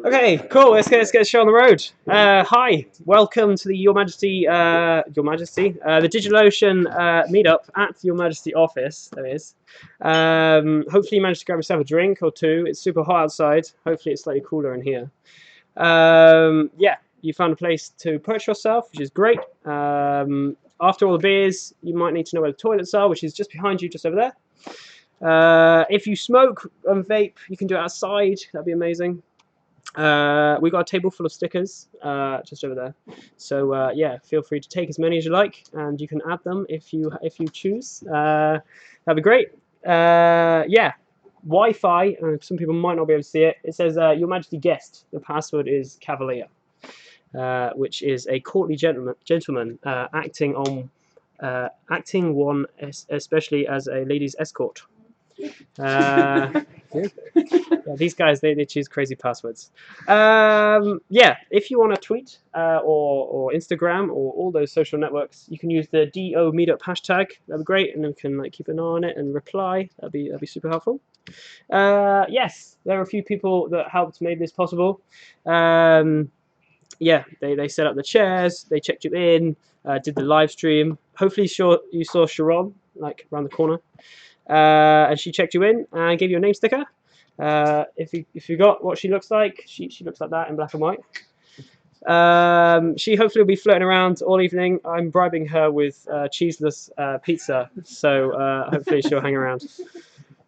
Okay, cool. Let's get the show on the road. Hi, welcome to the Your Majesty, the DigitalOcean Meetup at Your Majesty office. There it is. Hopefully you managed to grab yourself a drink or two. It's super hot outside. Hopefully it's slightly cooler in here. Yeah, you found a place to perch yourself, which is great. After all the beers, you might need to know where the toilets are, which is just behind you, just over there. If you smoke and vape, you can do it outside. That'd be amazing. We've got a table full of stickers just over there. So yeah, feel free to take as many as you like, and you can add them if you choose. That'd be great. Yeah, Wi-Fi. Some people might not be able to see it. It says Your Majesty guest. The password is Cavalier, which is a courtly gentleman acting one especially as a lady's escort. Yeah, these guys they choose crazy passwords. Yeah, if you want to tweet or Instagram or all those social networks, you can use the DO Meetup hashtag. That'd be great, and then we can like keep an eye on it and reply. That'd be super helpful. Yes, there are a few people that helped make this possible. Yeah, they set up the chairs, they checked you in, did the live stream. Hopefully you saw Sharon like around the corner. And she checked you in and gave you a name sticker. If you forgot what she looks like, she looks like that in black and white. She hopefully will be floating around all evening. I'm bribing her with cheeseless pizza, so hopefully she'll hang around.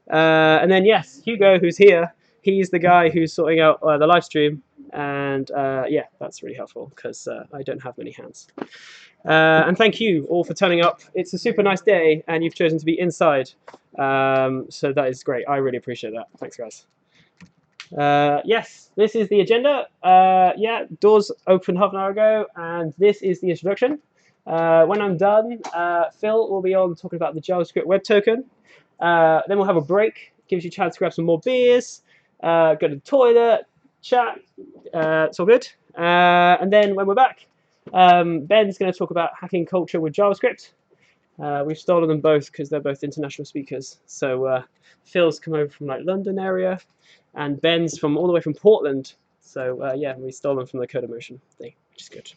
And then yes, Hugo, who's here, he's the guy who's sorting out the live stream, and yeah, that's really helpful because I don't have many hands. And thank you all for turning up. It's a super nice day, and you've chosen to be inside. So that is great. I really appreciate that. Thanks, guys. Yes, this is the agenda. Yeah, doors opened half an hour ago, and this is the introduction. When I'm done, Phil will be on talking about the JavaScript web token. Then we'll have a break. Gives you a chance to grab some more beers, go to the toilet, chat. It's all good. And then when we're back, Ben's going to talk about hacking culture with JavaScript. We've stolen them both because they're both international speakers. So Phil's come over from like London area, and Ben's from all the way from Portland. So yeah, we stole them from the CodeMotion thing, which is good.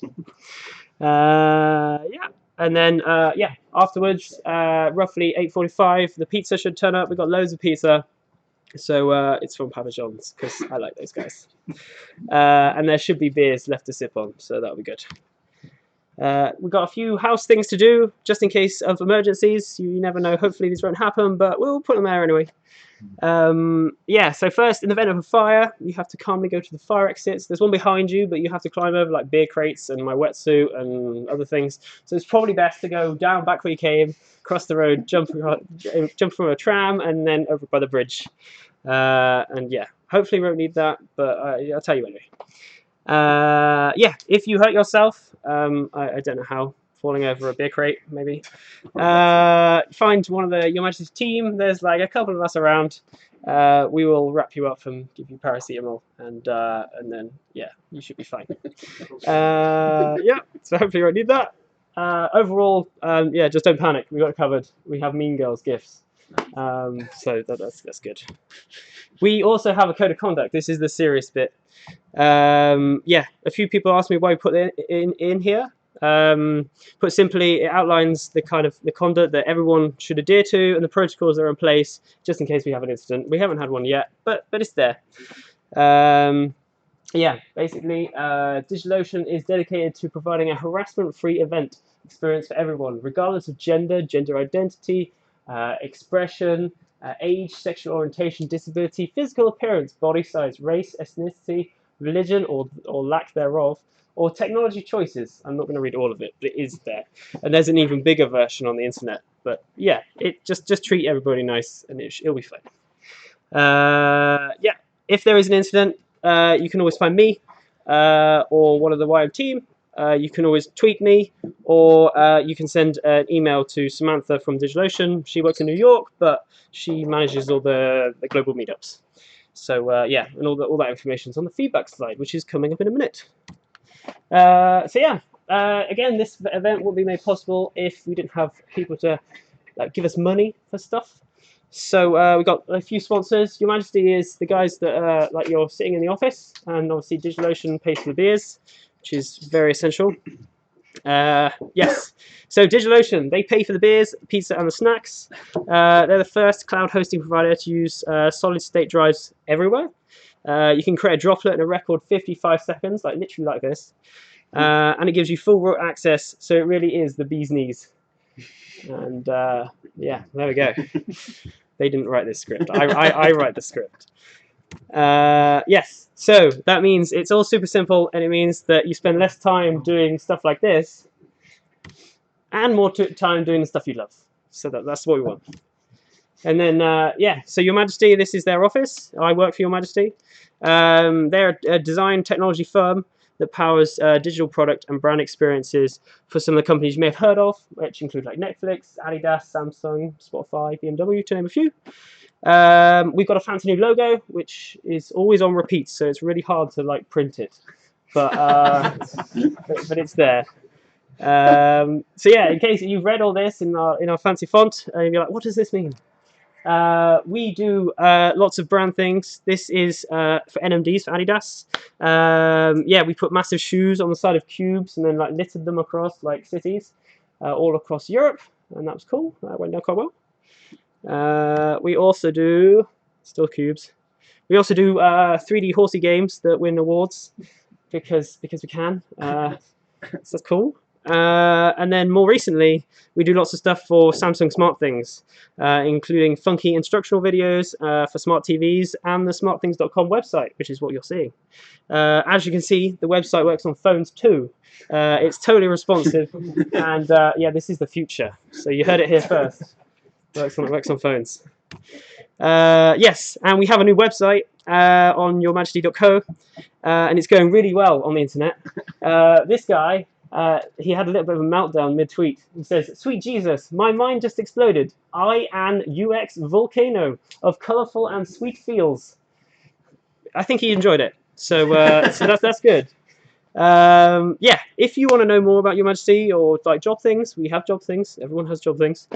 Yeah, and then yeah, afterwards, roughly 8:45, the pizza should turn up. We've got loads of pizza. So it's from Papa John's because I like those guys. And there should be beers left to sip on, so that'll be good. We've got a few house things to do, just in case of emergencies. You never know, hopefully these won't happen, but we'll put them there anyway. Yeah, so first, in the event of a fire, you have to calmly go to the fire exits. There's one behind you, but you have to climb over like beer crates and my wetsuit and other things. So it's probably best to go down back where you came, cross the road, jump from a tram, and then over by the bridge. And yeah, hopefully we won't need that, but I'll tell you anyway. Yeah, if you hurt yourself, I don't know how, falling over a beer crate maybe, find one of the Your Majesty's team. There's like a couple of us around. We will wrap you up and give you paracetamol, and then yeah, you should be fine. Yeah, so hopefully you won't need that. Overall, yeah, just don't panic. We got it covered. We have Mean Girls gifts, so that's good. We also have a code of conduct. This is the serious bit. Yeah, a few people asked me why we put it in here. Put simply, it outlines the kind of the conduct that everyone should adhere to and the protocols that are in place just in case we have an incident. We haven't had one yet, but it's there. Yeah, basically, DigitalOcean is dedicated to providing a harassment-free event experience for everyone, regardless of gender identity, expression, age, sexual orientation, disability, physical appearance, body size, race, ethnicity, religion or lack thereof, or technology choices. I'm not going to read all of it, but it is there. And there's an even bigger version on the internet. But yeah, it just treat everybody nice, and it'll be fine. Yeah, if there is an incident, you can always find me or one of the YM team. You can always tweet me, or you can send an email to Samantha from DigitalOcean. She works in New York, but she manages all the global meetups. So yeah, and all that information is on the feedback slide, which is coming up in a minute. So yeah, again, this event wouldn't be made possible if we didn't have people to give us money for stuff. So we've got a few sponsors. Your Majesty is the guys that like you're sitting in the office, and obviously DigitalOcean pays for the beers, which is very essential. Yes, so DigitalOcean, they pay for the beers, pizza, and the snacks. They're the first cloud hosting provider to use solid-state drives everywhere. You can create a droplet in a record 55 seconds, like literally like this, and it gives you full root access. So it really is the bee's knees. And yeah, there we go. They didn't write this script. I write the script. Yes, so that means it's all super simple, and it means that you spend less time doing stuff like this and more time doing the stuff you love. So that's what we want. And then, yeah, so Your Majesty, this is their office. I work for Your Majesty. They're a design technology firm that powers digital product and brand experiences for some of the companies you may have heard of, which include like Netflix, Adidas, Samsung, Spotify, BMW, to name a few. We've got a fancy new logo, which is always on repeat, so it's really hard to like print it, but but it's there. So yeah, in case you've read all this in our fancy font, and you're like, what does this mean? We do lots of brand things. This is for NMDs, for Adidas. Yeah, we put massive shoes on the side of cubes and then like littered them across like cities all across Europe, and that was cool. That went down quite well. We also do, still cubes, we also do 3D horsey games that win awards because we can. So that's cool. And then more recently, we do lots of stuff for Samsung Smart Things, including funky instructional videos for smart TVs and the smartthings.com website, which is what you're seeing. As you can see, the website works on phones too. It's totally responsive, and yeah, this is the future. So you heard it here first. Works on phones. Yes, and we have a new website on yourmajesty.co, and it's going really well on the internet. This guy, he had a little bit of a meltdown mid-tweet. He says, "Sweet Jesus, my mind just exploded. I an UX volcano of colourful and sweet feels." I think he enjoyed it, so so that's good. Yeah, if you want to know more about Your Majesty or like job things, we have job things. Everyone has job things.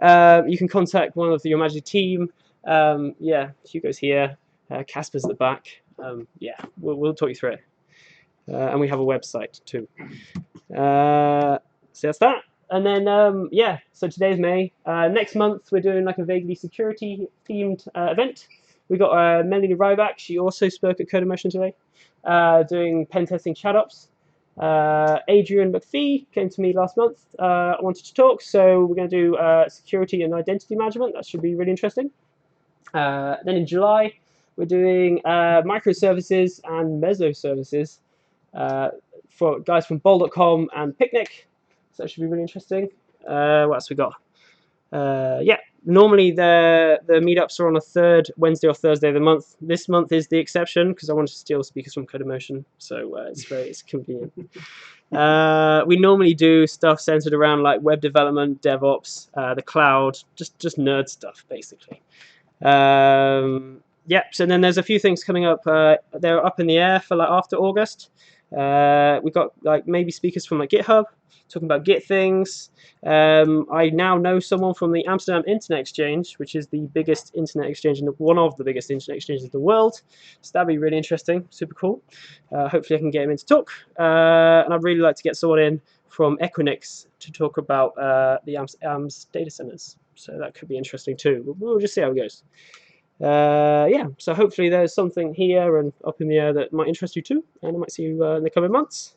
You can contact one of the Your Majesty team. Yeah, Hugo's here. Casper's at the back. Yeah, we'll talk you through it. And we have a website too. So that's that. And then yeah, so today's May. Next month we're doing like a vaguely security themed event. We got Melanie Ryback. She also spoke at CodeMotion today, doing pen testing chat ups. Adrian McPhee came to me last month. Wanted to talk, so we're going to do security and identity management. That should be really interesting. Then in July we're doing microservices and mesoservices for guys from Bol.com and Picnic, so that should be really interesting. What else we got? Yeah, normally the meetups are on a third Wednesday or Thursday of the month. This month is the exception because I wanted to steal speakers from CodeMotion, so it's convenient. We normally do stuff centered around like web development, DevOps, the cloud, just nerd stuff basically. Yeah, so then there's a few things coming up. They're up in the air for like after August. We've got like maybe speakers from like GitHub talking about Git things. I now know someone from the Amsterdam Internet Exchange, which is the biggest internet exchange one of the biggest internet exchanges in the world. So that'd be really interesting, super cool. Hopefully I can get him in to talk. And I'd really like to get someone in from Equinix to talk about the AMS data centers. So that could be interesting too. We'll just see how it goes. Yeah, so hopefully there's something here and up in the air that might interest you too, and I might see you in the coming months.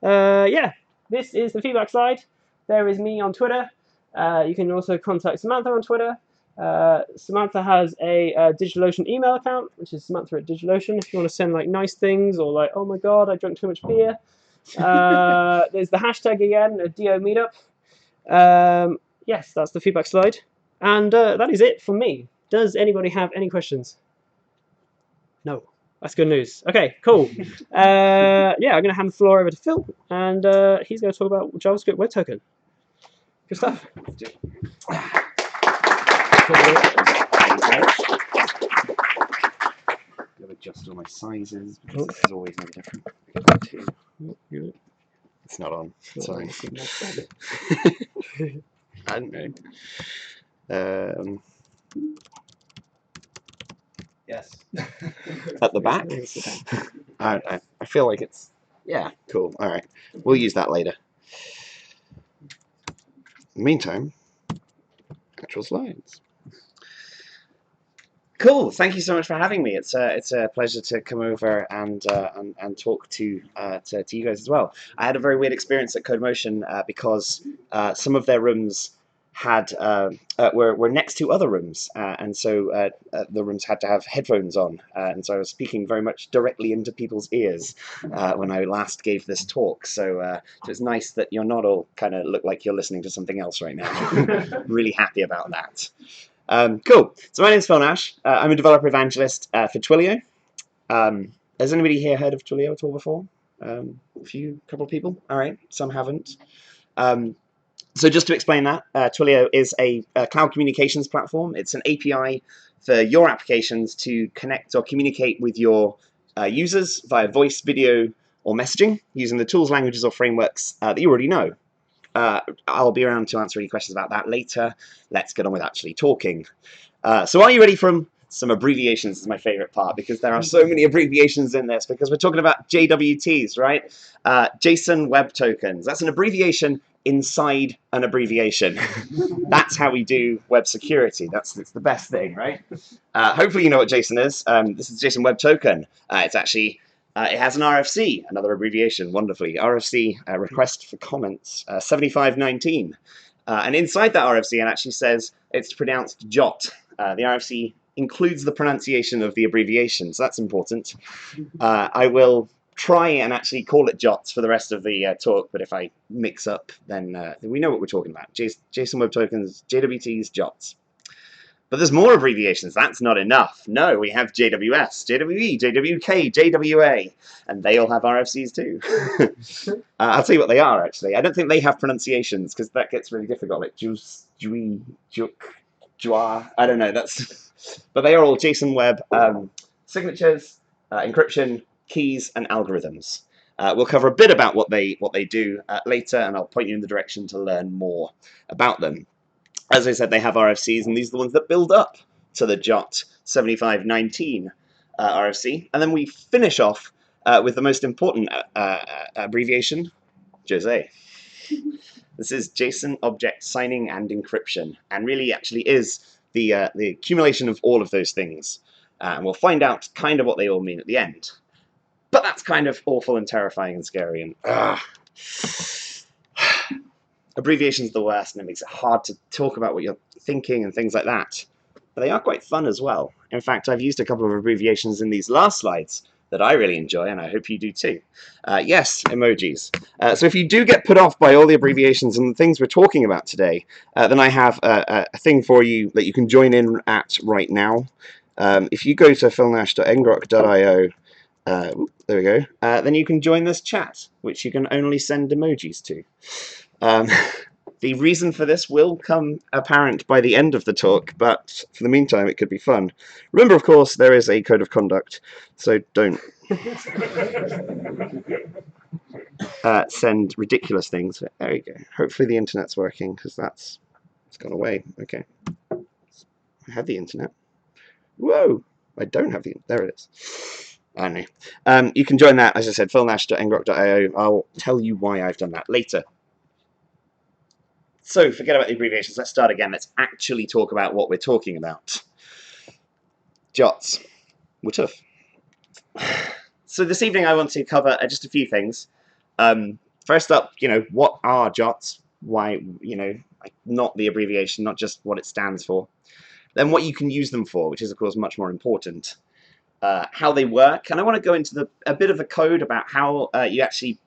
Yeah, this is the feedback slide. There is me on Twitter. You can also contact Samantha on Twitter. Samantha has a DigitalOcean email account, which is Samantha@DigitalOcean. If you want to send like nice things or like, oh my god, I drank too much beer. There's the hashtag again, a DO meetup. Yes, that's the feedback slide, and that is it from me. Does anybody have any questions? No. That's good news. Okay, cool. Yeah, I'm going to hand the floor over to Phil, and he's going to talk about JavaScript Web Token. Good stuff. I'll adjust all my sizes because this is always no different. It's not on. Sorry. I don't know. Yes. At the back? I feel like it's... Yeah, cool. All right. We'll use that later. In the meantime, actual slides. Cool. Thank you so much for having me. It's a pleasure to come over and talk to you guys as well. I had a very weird experience at CodeMotion because some of their rooms had were next to other rooms, and so the rooms had to have headphones on, and so I was speaking very much directly into people's ears when I last gave this talk. So it's nice that you're not all kind of look like you're listening to something else right now. Really happy about that. Cool. So my name's Phil Nash. I'm a developer evangelist for Twilio. Has anybody here heard of Twilio at all before? A couple of people. All right. Some haven't. So just to explain that, Twilio is a cloud communications platform. It's an API for your applications to connect or communicate with your users via voice, video, or messaging using the tools, languages, or frameworks that you already know. I'll be around to answer any questions about that later. Let's get on with actually talking. So are you ready for some abbreviations? Is my favorite part because there are so many abbreviations in this because we're talking about JWTs, right? JSON Web Tokens. That's an abbreviation inside an abbreviation. That's how we do web security. It's the best thing, right? Hopefully you know what JSON is. This is JSON Web Token. It's actually... it has an RFC, another abbreviation, wonderfully. RFC, request for comments, 7519. And inside that RFC, it actually says it's pronounced JOT. The RFC includes the pronunciation of the abbreviation, so that's important. I will try and actually call it JOTs for the rest of the talk, but if I mix up, then we know what we're talking about. JSON Web Tokens, JWTs, JOTs. But there's more abbreviations. That's not enough. No, we have JWS, JWE, JWK, JWA, and they all have RFCs too. I'll tell you what they are, actually. I don't think they have pronunciations, because that gets really difficult. Like juice, jui, juk, jua. I don't know. But they are all JSON Web signatures, encryption, keys, and algorithms. We'll cover a bit about what they do later, and I'll point you in the direction to learn more about them. As I said, they have RFCs, and these are the ones that build up to the JOT 7519 RFC. And then we finish off with the most important abbreviation, JOSE. This is JSON Object Signing and Encryption, and really actually is the accumulation of all of those things. And we'll find out kind of what they all mean at the end. But that's kind of awful and terrifying and scary, and abbreviations are the worst, and it makes it hard to talk about what you're thinking and things like that. But they are quite fun as well. In fact, I've used a couple of abbreviations in these last slides that I really enjoy, and I hope you do too. Yes, emojis. So if you do get put off by all the abbreviations and the things we're talking about today, then I have a thing for you that you can join in at right now. If you go to philnash.ngrok.io, there we go, then you can join this chat, which you can only send emojis to. The reason for this will come apparent by the end of the talk, but for the meantime it could be fun. Remember, of course, there is a code of conduct, so don't send ridiculous things. There you go. Hopefully the internet's working, because it's gone away. Okay. I have the internet. Whoa! I don't have the... There it is. I don't know. You can join that, as I said, philnash.ngrok.io. I'll tell you why I've done that later. So forget about the abbreviations. Let's start again. Let's actually talk about what we're talking about. JOTs. What if? So this evening I want to cover just a few things. First up, what are JOTs? Why, not the abbreviation, not just what it stands for. Then what you can use them for, which is of course much more important. How they work, and I want to go into a bit of the code about how you actually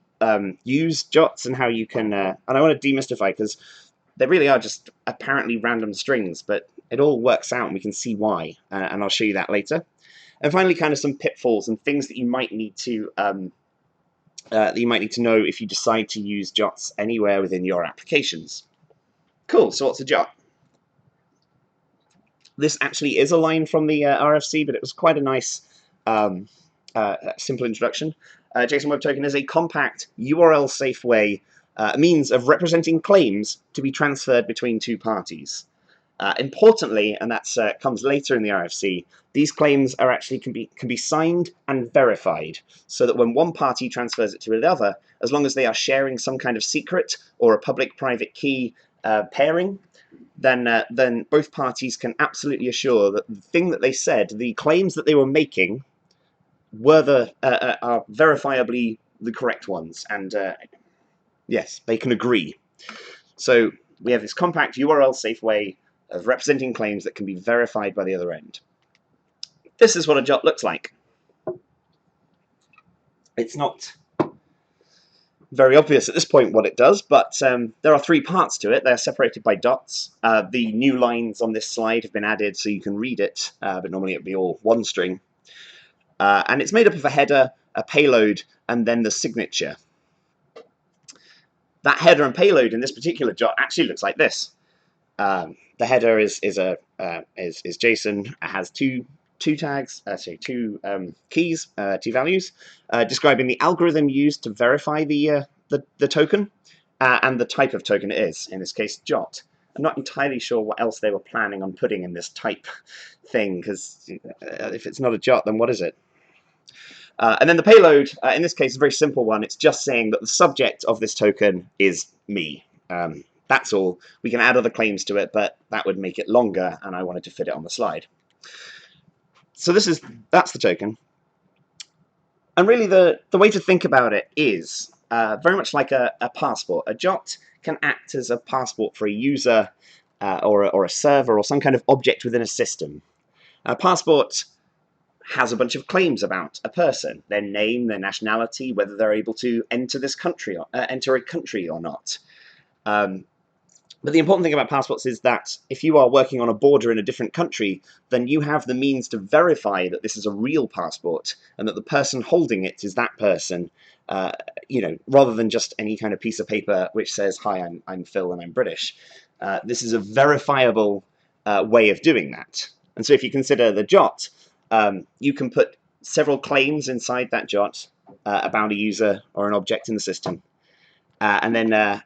use JOTs and how you can, and I want to demystify, because they really are just apparently random strings, but it all works out and we can see why, and I'll show you that later. And finally, kind of some pitfalls and things that you might need to know if you decide to use JOTs anywhere within your applications. Cool. So what's a JOT? This actually is a line from the RFC, but it was quite a nice, simple introduction. JSON Web Token is a compact, URL-safe way, means of representing claims to be transferred between two parties. Importantly, and that comes later in the RFC, these claims are actually can be signed and verified, so that when one party transfers it to another, as long as they are sharing some kind of secret or a public-private key pairing, then both parties can absolutely assure that the thing that they said, the claims that they were making, were are verifiably the correct ones, and yes, they can agree. So we have this compact URL safe way of representing claims that can be verified by the other end. This is what a JOT looks like. It's not very obvious at this point what it does, but there are 3 parts to it. They're separated by dots. The new lines on this slide have been added so you can read it, but normally it would be all one string. And it's made up of a header, a payload, and then the signature. That header and payload in this particular JOT actually looks like this. The header is JSON. It has two tags, two keys, 2 values, describing the algorithm used to verify the token and the type of token it is. In this case, JOT. I'm not entirely sure what else they were planning on putting in this type thing, because if it's not a JOT, then what is it? And then the payload, in this case, is a very simple one. It's just saying that the subject of this token is me. That's all. We can add other claims to it, but that would make it longer, and I wanted to fit it on the slide. So that's the token. And really the way to think about it is very much like a passport. A JOT can act as a passport for a user or a server or some kind of object within a system. A passport has a bunch of claims about a person, their name, their nationality, whether they're able to enter this country or enter a country or not. But the important thing about passports is that if you are working on a border in a different country, then you have the means to verify that this is a real passport and that the person holding it is that person, rather than just any kind of piece of paper which says, "Hi, I'm Phil and I'm British." This is a verifiable way of doing that. And so if you consider the JOT, you can put several claims inside that JOT about a user or an object in the system, and then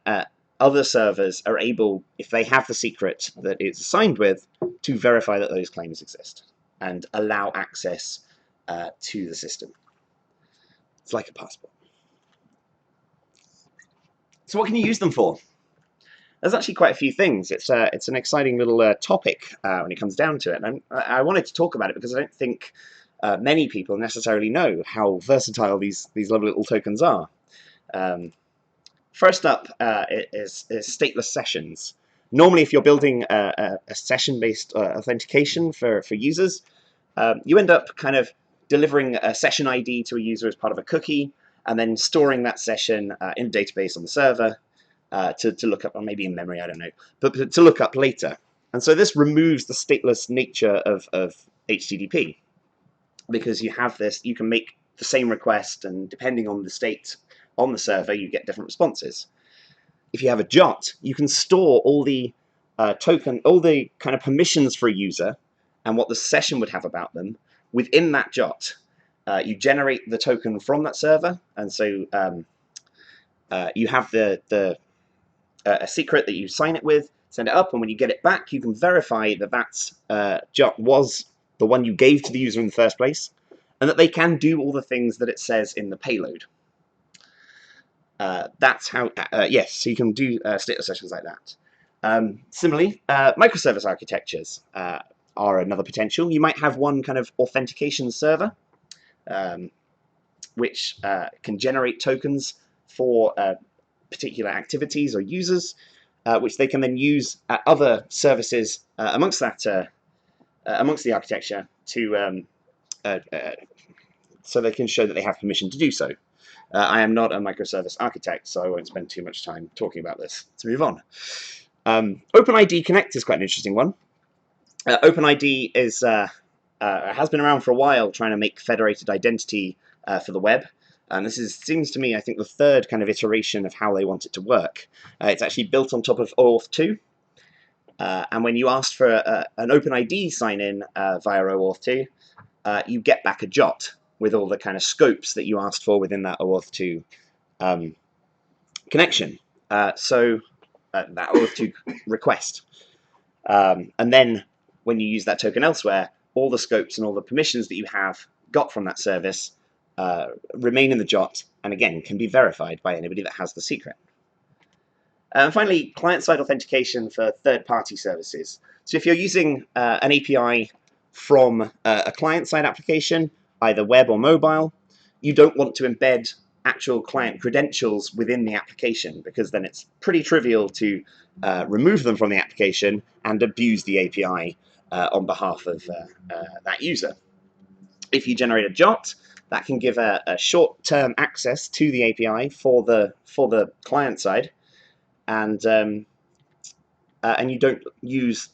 other servers are able, if they have the secret that it's assigned with, to verify that those claims exist and allow access to the system. It's like a passport. So what can you use them for? There's actually quite a few things. It's an exciting little topic when it comes down to it. And I wanted to talk about it because I don't think many people necessarily know how versatile these lovely little tokens are. First up is stateless sessions. Normally, if you're building a session-based authentication for users, you end up kind of delivering a session ID to a user as part of a cookie, and then storing that session in a database on the server to look up, or maybe in memory, I don't know, but to look up later. And so this removes the stateless nature of HTTP, because you have this, you can make the same request, and depending on the state on the server, you get different responses. If you have a JOT, you can store all the all the kind of permissions for a user and what the session would have about them within that JOT. You generate the token from that server, and so you have a secret that you sign it with, send it up, and when you get it back, you can verify that that JOT was the one you gave to the user in the first place, and that they can do all the things that it says in the payload. That's how, yes, so you can do stateless sessions like that. Similarly, microservice architectures are another potential. You might have one kind of authentication server, which can generate tokens for particular activities or users, which they can then use at other services amongst the architecture to so they can show that they have permission to do so. I am not a microservice architect, so I won't spend too much time talking about this. Let's move on. OpenID Connect is quite an interesting one. OpenID has been around for a while, trying to make federated identity for the web. And this seems to me, I think, the third kind of iteration of how they want it to work. It's actually built on top of OAuth 2. And when you ask for an OpenID sign-in via OAuth 2, you get back a JOT with all the kind of scopes that you asked for within that OAuth 2 connection. So that OAuth 2 request. And then when you use that token elsewhere, all the scopes and all the permissions that you have got from that service remain in the JOT, and again, can be verified by anybody that has the secret. And finally, client-side authentication for third-party services. So if you're using an API from a client-side application, either web or mobile, you don't want to embed actual client credentials within the application, because then it's pretty trivial to remove them from the application and abuse the API on behalf of that user. If you generate a JOT, that can give a short-term access to the API for the client side, and you don't lose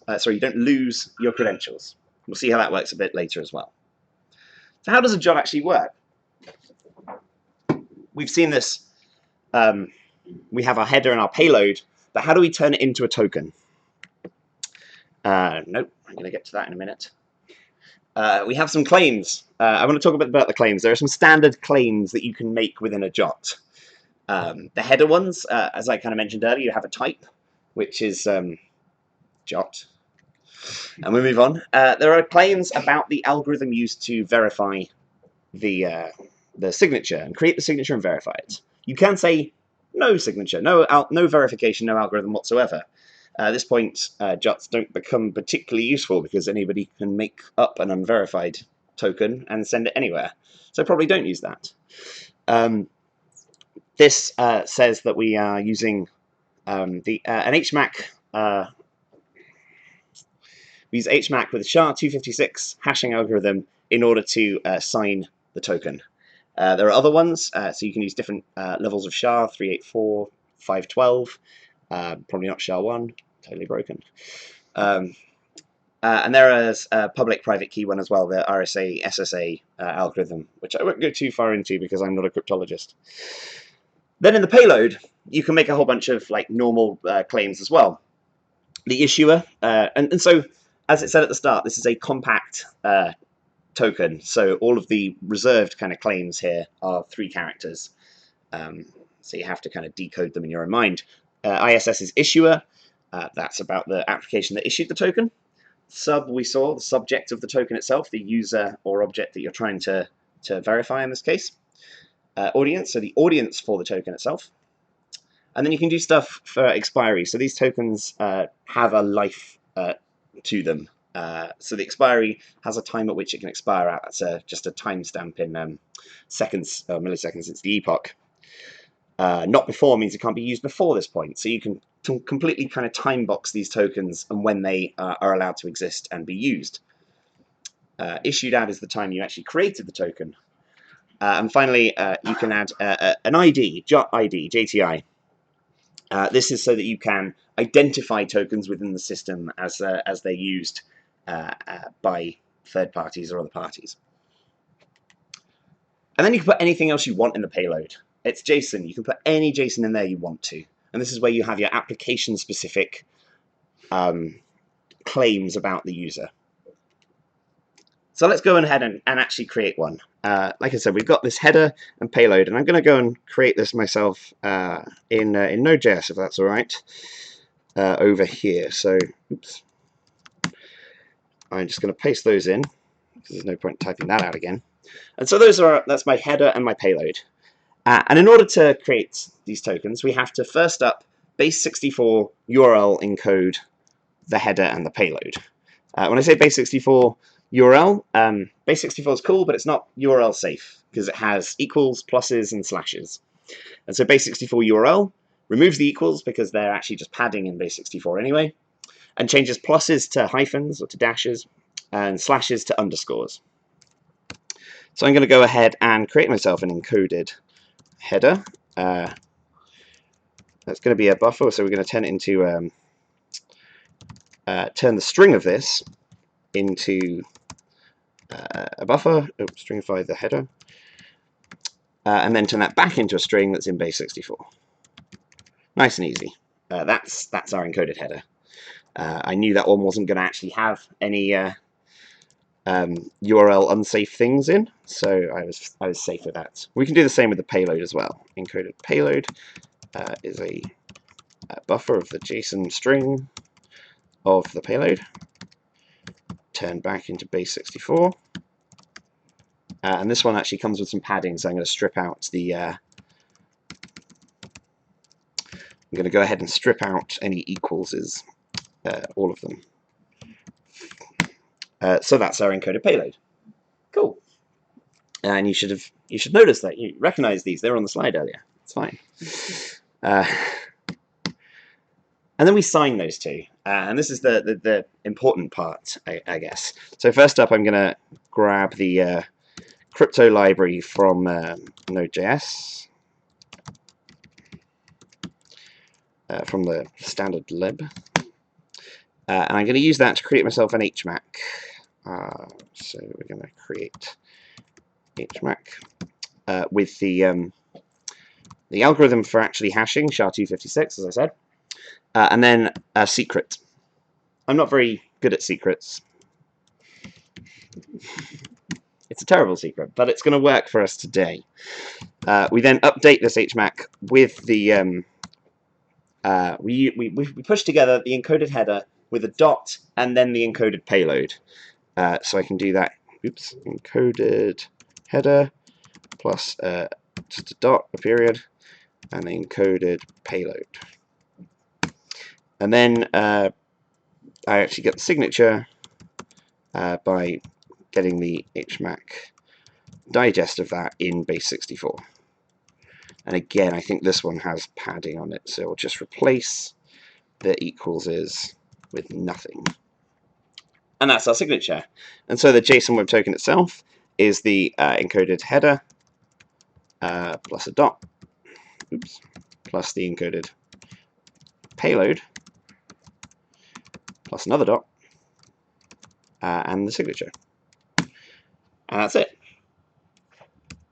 your credentials. We'll see how that works a bit later as well. So how does a JOT actually work? We've seen this. We have our header and our payload, but how do we turn it into a token? Nope, I'm going to get to that in a minute. We have some claims. I want to talk a bit about the claims. There are some standard claims that you can make within a JOT. The header ones, as I kind of mentioned earlier, you have a type, which is JOT. And we move on. There are claims about the algorithm used to verify the signature and create the signature and verify it. You can say no signature, no verification, no algorithm whatsoever. At this point, JOTs don't become particularly useful because anybody can make up an unverified token and send it anywhere. So probably don't use that. This says that we are using an HMAC. We use HMAC with a SHA-256 hashing algorithm in order to sign the token. There are other ones, so you can use different levels of SHA, 384, 512, probably not SHA-1, totally broken. And there is a public-private key one as well, the RSA SSA algorithm, which I won't go too far into because I'm not a cryptologist. Then in the payload, you can make a whole bunch of like normal claims as well. The issuer, and so as it said at the start, this is a compact token, so all of the reserved kind of claims here are 3 characters. So you have to kind of decode them in your own mind. ISS is issuer. That's about the application that issued the token. Sub, we saw the subject of the token itself, the user or object that you're trying to verify in this case. Audience, so the audience for the token itself. And then you can do stuff for expiry. So these tokens have a life to them. So the expiry has a time at which it can expire at. That's just a timestamp in seconds or milliseconds. It's the epoch. Not before means it can't be used before this point. So you can completely kind of time box these tokens and when they are allowed to exist and be used. Issued at is the time you actually created the token. And finally, you can add an ID, JOT ID, JTI. This is so that you can identify tokens within the system as they're used by third parties or other parties. And then you can put anything else you want in the payload. It's JSON. You can put any JSON in there you want to. And this is where you have your application-specific claims about the user. So let's go ahead and actually create one. Like I said, we've got this header and payload, and I'm going to go and create this myself in Node.js, if that's all right, over here. So, oops. I'm just going to paste those in, because there's no point typing that out again. And so that's my header and my payload. And in order to create these tokens, we have to first up base64 URL encode the header and the payload. When I say base64 URL, base64 is cool, but it's not URL safe because it has equals, pluses, and slashes. And so base64 URL removes the equals because they're actually just padding in base64 anyway, and changes pluses to hyphens or to dashes, and slashes to underscores. So I'm going to go ahead and create myself an encoded header. That's going to be a buffer, so we're going to turn it into turn the string of this into a buffer, stringify the header, and then turn that back into a string that's in base64. Nice and easy. That's our encoded header. I knew that one wasn't going to actually have any URL unsafe things in, so I was safe with that. We can do the same with the payload as well. Encoded payload is a buffer of the JSON string of the payload, turn back into base64. And this one actually comes with some padding, so I'm going to strip out the... I'm going to go ahead and strip out any equals, all of them. So that's our encoded payload. Cool. And you should notice that. You recognize these. They were on the slide earlier. It's fine. And then we sign those two. And this is the important part, I guess. So first up, I'm going to grab the crypto library from Node.js, from the standard lib. And I'm going to use that to create myself an HMAC. So we're going to create HMAC with the algorithm for actually hashing, SHA-256, as I said. And then a secret. I'm not very good at secrets. It's a terrible secret, but it's going to work for us today. We then update this HMAC with the... we push together the encoded header with a dot and then the encoded payload. So I can do that. Oops, encoded header plus just a dot, a period, and the encoded payload. And then I actually get the signature by getting the HMAC digest of that in base64. And again, I think this one has padding on it, so we'll just replace the equals with nothing. And that's our signature. And so the JSON Web Token itself is the encoded header plus a dot, oops, plus the encoded payload plus another dot, and the signature. And that's it.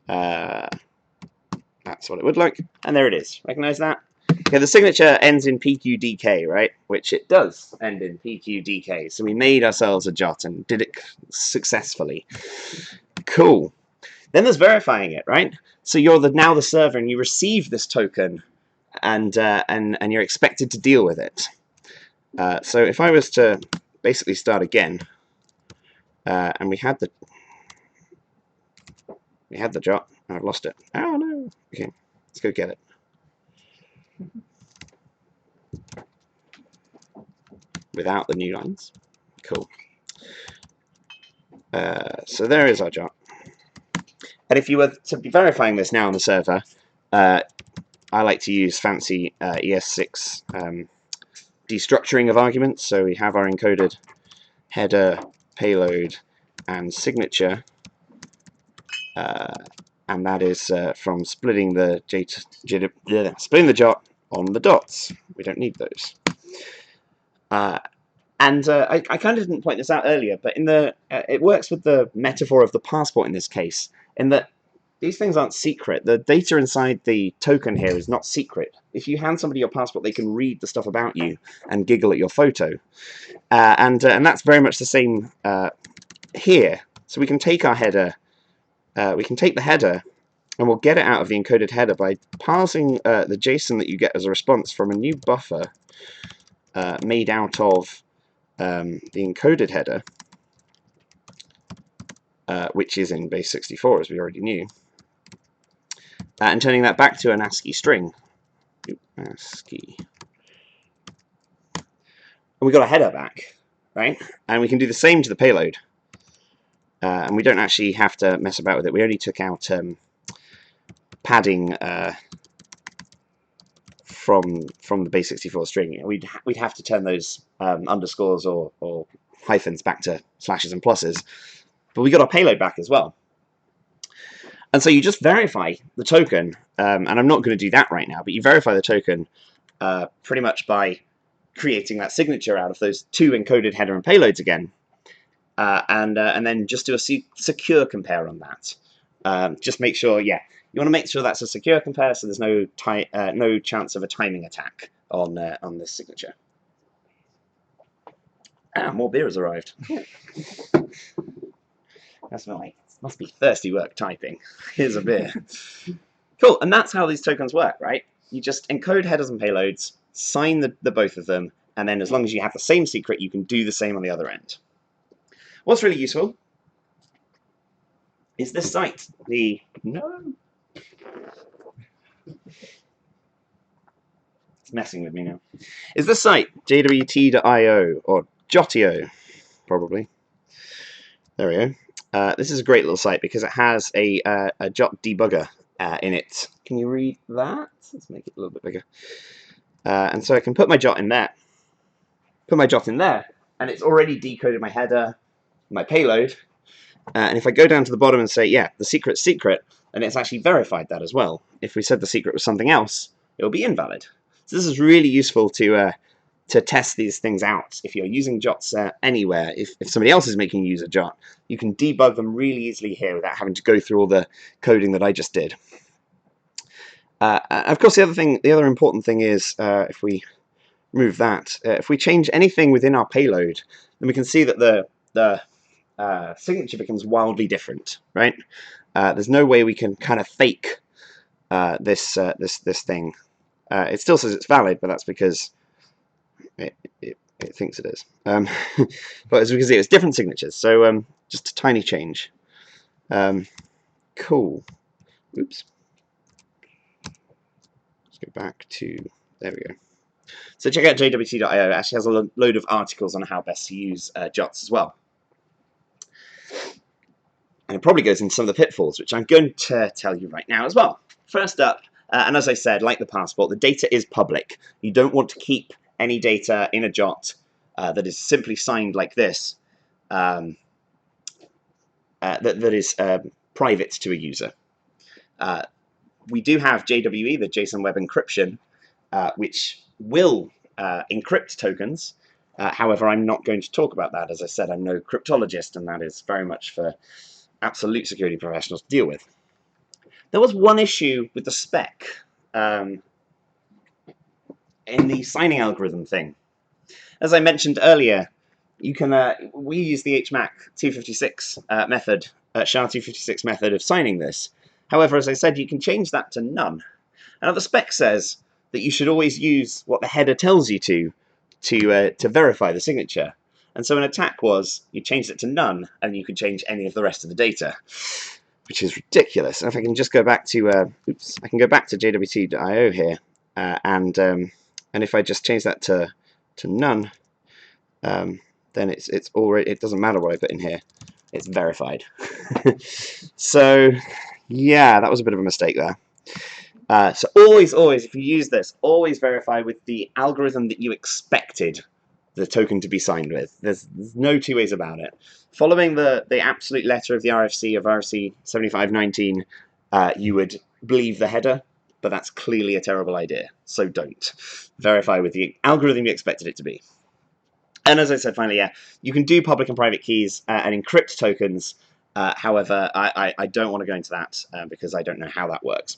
That's what it would look. And there it is. Recognize that? Okay, the signature ends in PQDK, right? Which it does end in PQDK. So we made ourselves a JOT and did it successfully. Cool. Then there's verifying it, right? So you're now the server and you receive this token and you're expected to deal with it. So if I was to basically start again, and we had the JOT, I've lost it. Oh no. Okay, let's go get it. Without the new lines. Cool. So there is our JOT. And if you were to be verifying this now on the server, I like to use fancy ES6 destructuring of arguments. So we have our encoded header, payload, and signature. And that is from splitting the JOT on the dots. We don't need those. I kind of didn't point this out earlier, but in the it works with the metaphor of the passport in this case, in that these things aren't secret. The data inside the token here is not secret. If you hand somebody your passport, they can read the stuff about you and giggle at your photo. And that's very much the same here. So we can take our header, we can take the header, and we'll get it out of the encoded header by parsing the JSON that you get as a response from a new buffer made out of the encoded header, which is in base64, as we already knew, and turning that back to an ASCII string. ASCII. And we got a header back, right? And we can do the same to the payload. And we don't actually have to mess about with it. We only took out padding from the base64 string. We'd have to turn those underscores or hyphens back to slashes and pluses. But we got our payload back as well. And so you just verify the token, and I'm not going to do that right now, but you verify the token pretty much by creating that signature out of those two encoded header and payloads again, and then just do a secure compare on that. Just make sure, yeah, you want to make sure that's a secure compare, so there's no chance of a timing attack on this signature. More beer has arrived. That's right. Must be thirsty work typing. Here's a beer. Cool, and that's how these tokens work, right? You just encode headers and payloads, sign the both of them, and then as long as you have the same secret, you can do the same on the other end. What's really useful is this site. It's messing with me now. Is this site, jwt.io, or Jotio, probably. There we go. This is a great little site because it has a Jot debugger in it. Can you read that? Let's make it a little bit bigger. And so I can put my Jot in there. And it's already decoded my header, my payload. And if I go down to the bottom and say, yeah, the secret's secret, then it's actually verified that as well. If we said the secret was something else, it will be invalid. So this is really useful to test these things out. If you're using Jots anywhere, if somebody else is making you use a Jot, you can debug them really easily here without having to go through all the coding that I just did. Of course, the other important thing is if we move that, if we change anything within our payload, then we can see that the signature becomes wildly different, right? There's no way we can kind of fake this thing. It still says it's valid, but that's because it thinks it is. But as we can see, it's different signatures, so just a tiny change. Cool. Oops. Let's go back to, there we go. So check out jwt.io. It actually has a load of articles on how best to use Jots as well. And it probably goes into some of the pitfalls, which I'm going to tell you right now as well. First up, and as I said, like the passport, the data is public. You don't want to keep any data in a Jot that is simply signed like this, that is private to a user. We do have JWE, the JSON Web Encryption, which will encrypt tokens. However, I'm not going to talk about that. As I said, I'm no cryptologist, and that is very much for absolute security professionals to deal with. There was one issue with the spec in the signing algorithm thing. As I mentioned earlier, you can we use the HMAC 256 method, SHA-256 method of signing this. However, as I said, you can change that to none. Now the spec says that you should always use what the header tells you to verify the signature. And so an attack was, you changed it to none, and you could change any of the rest of the data, which is ridiculous. And if I can just go back to, I can go back to jwt.io here, and if I just change that to none, then it's already, it doesn't matter what I put in here, it's verified. So yeah, that was a bit of a mistake there. So always, if you use this, always verify with the algorithm that you expected the token to be signed with. There's no two ways about it. Following the absolute letter of the RFC of RFC 7519, you would believe the header, but that's clearly a terrible idea, so don't. Verify with the algorithm you expected it to be. And as I said, finally, yeah, you can do public and private keys and encrypt tokens. However, I don't want to go into that because I don't know how that works.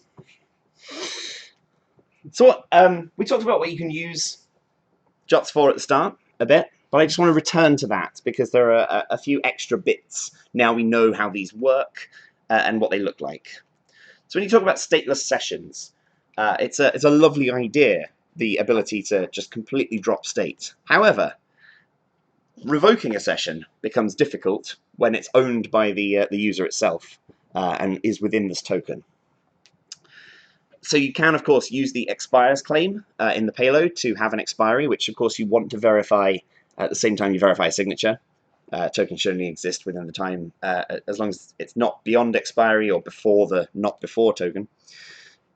So we talked about what you can use Jots for at the start a bit, but I just want to return to that because there are a few extra bits now we know how these work and what they look like. So when you talk about stateless sessions, it's a lovely idea, the ability to just completely drop state. However, revoking a session becomes difficult when it's owned by the user itself and is within this token. So you can, of course, use the expires claim in the payload to have an expiry, which, of course, you want to verify at the same time you verify a signature. Token should only exist within the time, as long as it's not beyond expiry or before the not before token.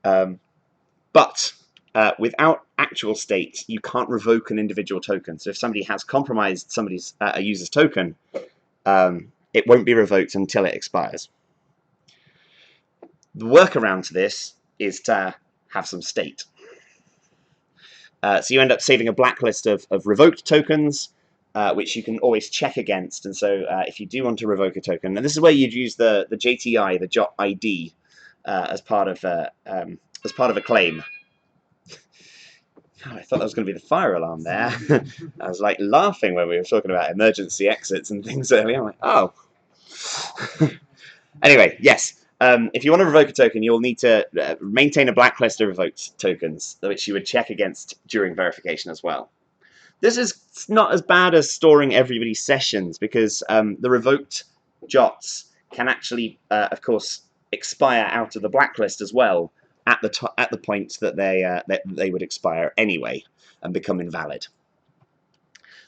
But without actual state, you can't revoke an individual token. So if somebody has compromised a user's token, it won't be revoked until it expires. The workaround to this is to have some state. So you end up saving a blacklist of revoked tokens, which you can always check against. And so if you do want to revoke a token, and this is where you'd use the JTI, the Jot ID, as part of a claim. Oh, I thought that was going to be the fire alarm there. I was like laughing when we were talking about emergency exits and things earlier. I'm like, oh. Anyway, yes. If you want to revoke a token, you'll need to maintain a blacklist of revoked tokens, which you would check against during verification as well. This is not as bad as storing everybody's sessions, because the revoked JOTs can actually, of course, expire out of the blacklist as well at the point that they would expire anyway and become invalid.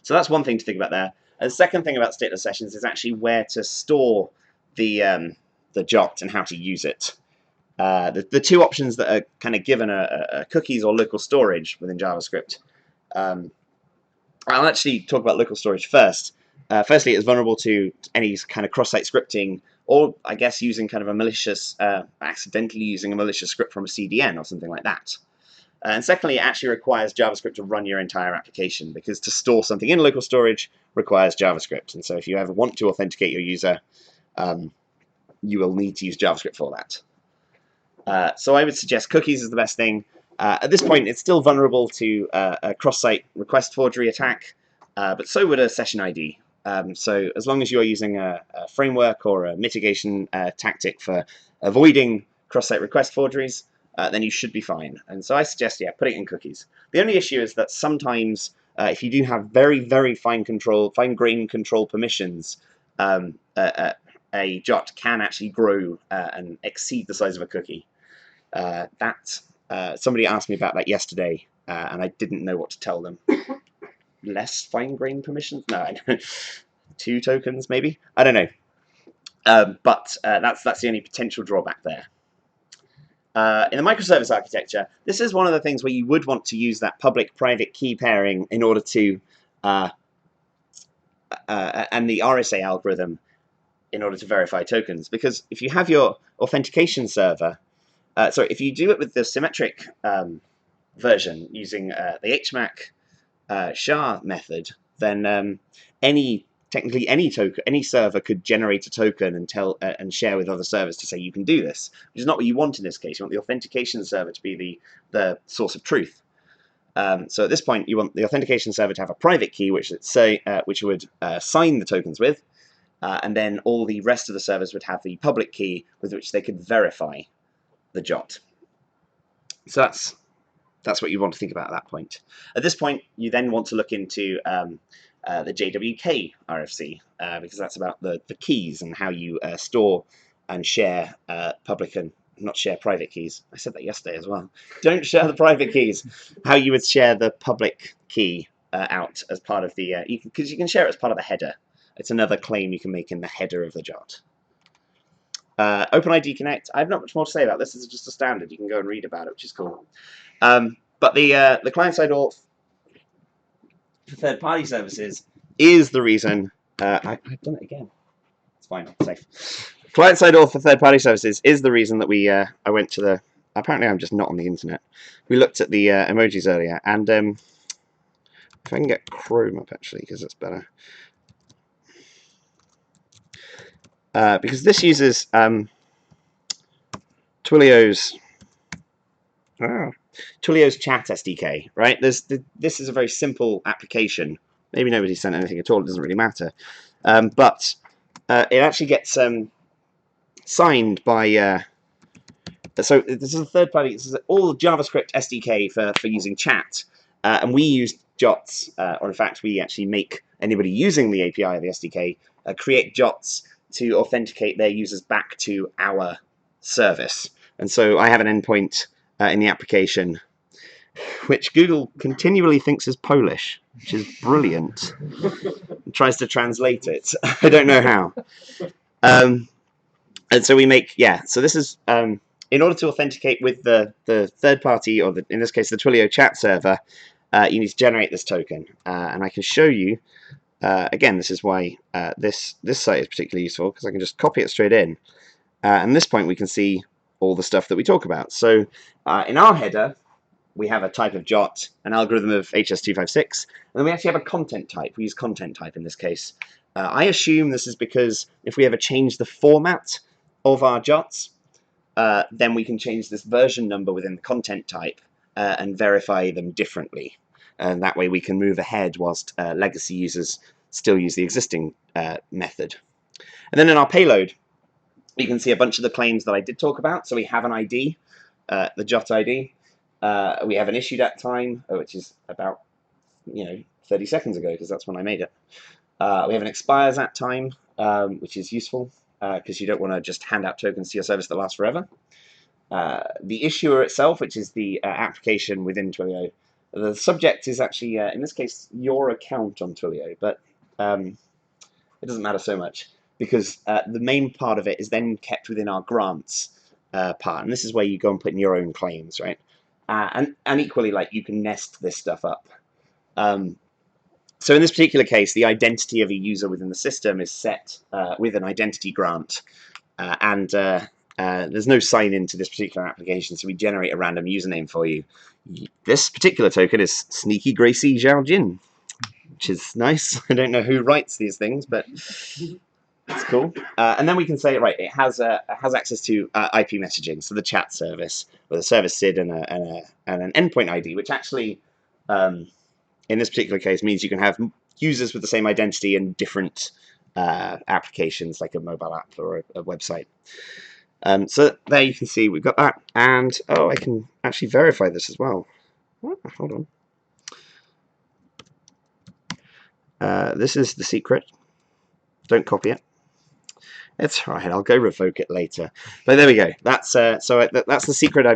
So that's one thing to think about there. And the second thing about stateless sessions is actually where to store the JOT and how to use it. The two options that are kind of given are cookies or local storage within JavaScript. I'll actually talk about local storage first. Firstly, it's vulnerable to any kind of cross-site scripting, or I guess using kind of a malicious, accidentally using a malicious script from a CDN or something like that. And secondly, it actually requires JavaScript to run your entire application, because to store something in local storage requires JavaScript. And so if you ever want to authenticate your user, you will need to use JavaScript for that. So I would suggest cookies is the best thing. At this point, it's still vulnerable to a cross-site request forgery attack, but so would a session ID. So as long as you're using a framework or a mitigation tactic for avoiding cross-site request forgeries, then you should be fine. And so I suggest, yeah, put it in cookies. The only issue is that sometimes if you do have very, very fine-grained control permissions, a JOT can actually grow and exceed the size of a cookie. Somebody asked me about that yesterday, and I didn't know what to tell them. Less fine-grained permissions? No, I don't. 2 tokens maybe? I don't know. But that's the only potential drawback there. In the microservice architecture, this is one of the things where you would want to use that public-private key pairing in order to, and the RSA algorithm in order to verify tokens. Because if you have your authentication server, if you do it with the symmetric version using the HMAC SHA method, then technically any server could generate a token and share with other servers to say you can do this, which is not what you want in this case. You want the authentication server to be the source of truth. So at this point, you want the authentication server to have a private key, which would sign the tokens with, and then all the rest of the servers would have the public key with which they could verify the JOT. So that's what you want to think about at that point. At this point, you then want to look into the JWK RFC, because that's about the keys and how you store and share public and not share private keys. I said that yesterday as well. Don't share the private keys. How you would share the public key out as part of the, because you can share it as part of the header. It's another claim you can make in the header of the JOT. OpenID Connect, I have not much more to say about this. This is just a standard. You can go and read about it, which is cool. But the client-side auth for third-party services is the reason. I've done it again. It's fine. It's safe. Client-side auth for third-party services is the reason that I went to the. Apparently, I'm just not on the internet. We looked at the emojis earlier, and if I can get Chrome up actually, because it's better. Because this uses Twilio's chat SDK, right? This is a very simple application. Maybe nobody sent anything at all. It doesn't really matter. But it actually gets signed by. So this is a third party. This is all JavaScript SDK for using chat, and we use JOTs, or in fact, we actually make anybody using the API of the SDK create JOTs to authenticate their users back to our service. And so I have an endpoint in the application, which Google continually thinks is Polish, which is brilliant. It tries to translate it. I don't know how. And so we make, so this is, in order to authenticate with the third party, or in this case, the Twilio chat server, you need to generate this token. And I can show you, again, this is why this site is particularly useful, because I can just copy it straight in. And at this point, we can see all the stuff that we talk about. So in our header, we have a type of JOT, an algorithm of HS256, and then we actually have a content type. We use content type in this case. I assume this is because if we ever change the format of our JOTs, then we can change this version number within the content type and verify them differently. And that way we can move ahead whilst legacy users still use the existing method. And then in our payload, you can see a bunch of the claims that I did talk about. So we have an ID, the JOT ID. We have an issued at time, which is about 30 seconds ago, because that's when I made it. We have an expires at time, which is useful, because you don't want to just hand out tokens to your service that lasts forever. The issuer itself, which is the application within Twilio. The subject is actually, in this case, your account on Twilio, but it doesn't matter so much, because the main part of it is then kept within our grants part, and this is where you go and put in your own claims, right? And equally, like, you can nest this stuff up. So in this particular case, the identity of a user within the system is set with an identity grant, and there's no sign-in to this particular application, so we generate a random username for you. This particular token is Sneaky Gracie Zhao Jin, which is nice. I don't know who writes these things, but it's cool. And then we can say, right, it has access to IP messaging, so the chat service with a service SID and an endpoint ID, which actually, in this particular case, means you can have users with the same identity in different applications, like a mobile app or a website. So there you can see we've got that, and oh, I can actually verify this as well. Oh, hold on. This is the secret. Don't copy it. It's all right. I'll go revoke it later. But there we go. That's that's the secret I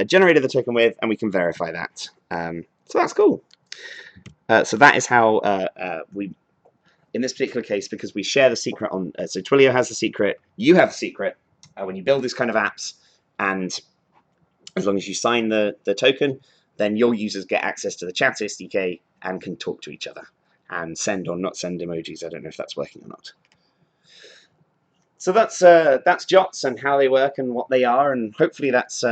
generated the token with, and we can verify that. So that's cool. So that is how we, in this particular case, because we share the secret on. So Twilio has the secret. You have the secret. When you build these kind of apps, and as long as you sign the token, then your users get access to the chat SDK and can talk to each other and send or not send emojis. I don't know if that's working or not. So that's JOTs and how they work and what they are, and hopefully that's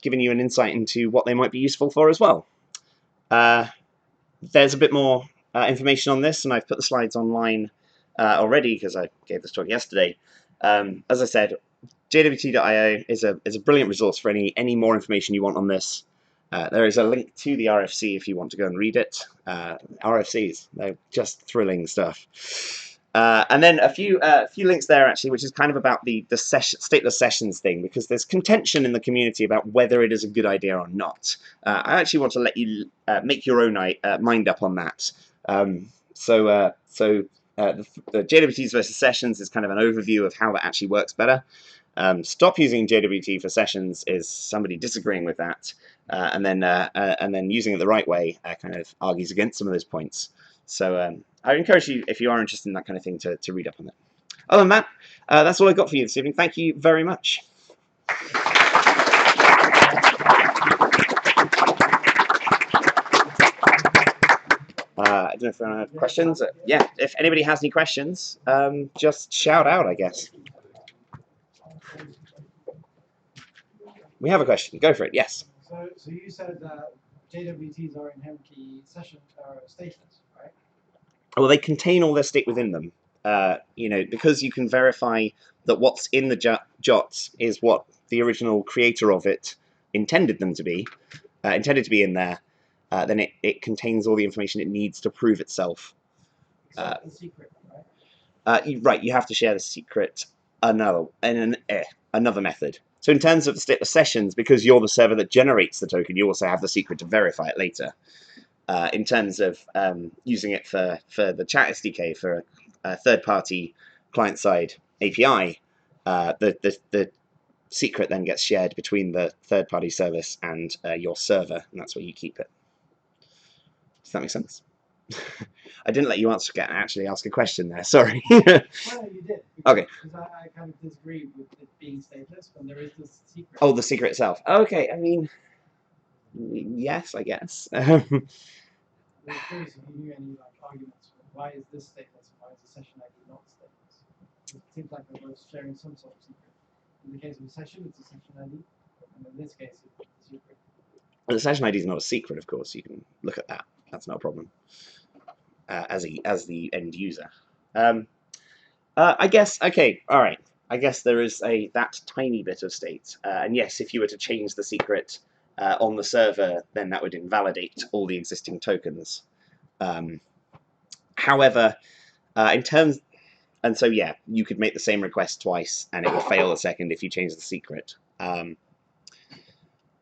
giving you an insight into what they might be useful for as well. There's a bit more information on this, and I've put the slides online already because I gave this talk yesterday. As I said, jwt.io is a brilliant resource for any more information you want on this. There is a link to the RFC if you want to go and read it. RFCs, they're just thrilling stuff. And then a few links there, actually, which is kind of about the stateless sessions thing, because there's contention in the community about whether it is a good idea or not. I actually want to let you make your own mind up on that. The JWTs versus sessions is kind of an overview of how that actually works better. Stop using JWT for sessions is somebody disagreeing with that, and then using it the right way kind of argues against some of those points. So I encourage you, if you are interested in that kind of thing, to read up on it. Other than that, that's all I've got for you this evening. Thank you very much. I don't know if anyone have questions. Yeah, if anybody has any questions, just shout out, I guess. We have a question. Go for it. Yes. So you said that JWTs are inherently stateless, right? Well, they contain all their state within them. Because you can verify that what's in the JOTs is what the original creator of it intended to be in there. Then it contains all the information it needs to prove itself. Except the secret, right? Right. You have to share the secret another method. So in terms of stateless sessions, because you're the server that generates the token, you also have the secret to verify it later. In terms of using it for the chat SDK for a third-party client-side API, the secret then gets shared between the third-party service and your server, and that's where you keep it. Does that make sense? I didn't let you actually ask a question there. Sorry. Well, you did. Okay. Because I kind of disagree with it being stateless when there is this secret. Oh, the secret itself. Okay. I mean, yes, I guess. I was curious if you knew any arguments for why is this stateless and why is the session ID not stateless? It seems like they're both sharing some sort of secret. In the case of a session, it's a session ID, and in this case, it's a secret. Well, the session ID is not a secret, of course. You can look at that. That's not a problem. As the end user, I guess. Okay, all right. I guess there is that tiny bit of state, and yes, if you were to change the secret on the server, then that would invalidate all the existing tokens. However, so yeah, you could make the same request twice, and it would fail a second if you change the secret.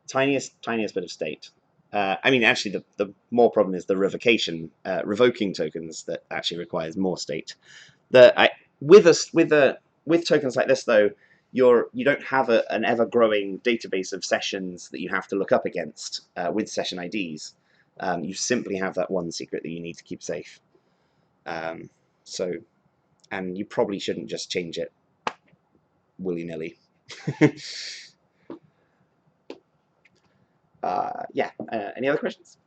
Tiniest bit of state. I mean, actually, the more problem is the revoking tokens that actually requires more state. With tokens like this though, you don't have an ever-growing database of sessions that you have to look up against with session IDs. You simply have that one secret that you need to keep safe. And you probably shouldn't just change it willy-nilly. Yeah. Any other questions?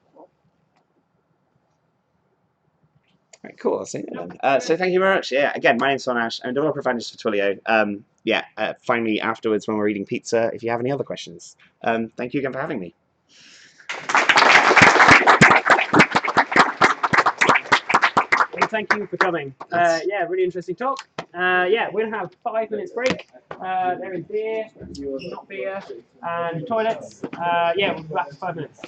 Right, cool. I'll say that then. So thank you very much. Yeah, again, my name's Nash. I'm a developer evangelist for Twilio. Yeah, find me afterwards when we're eating pizza if you have any other questions. Thank you again for having me. Well, thank you for coming. Yeah, really interesting talk. Yeah, we're gonna have 5 minutes break. There is beer, not beer, and toilets. Yeah, we'll be back in 5 minutes.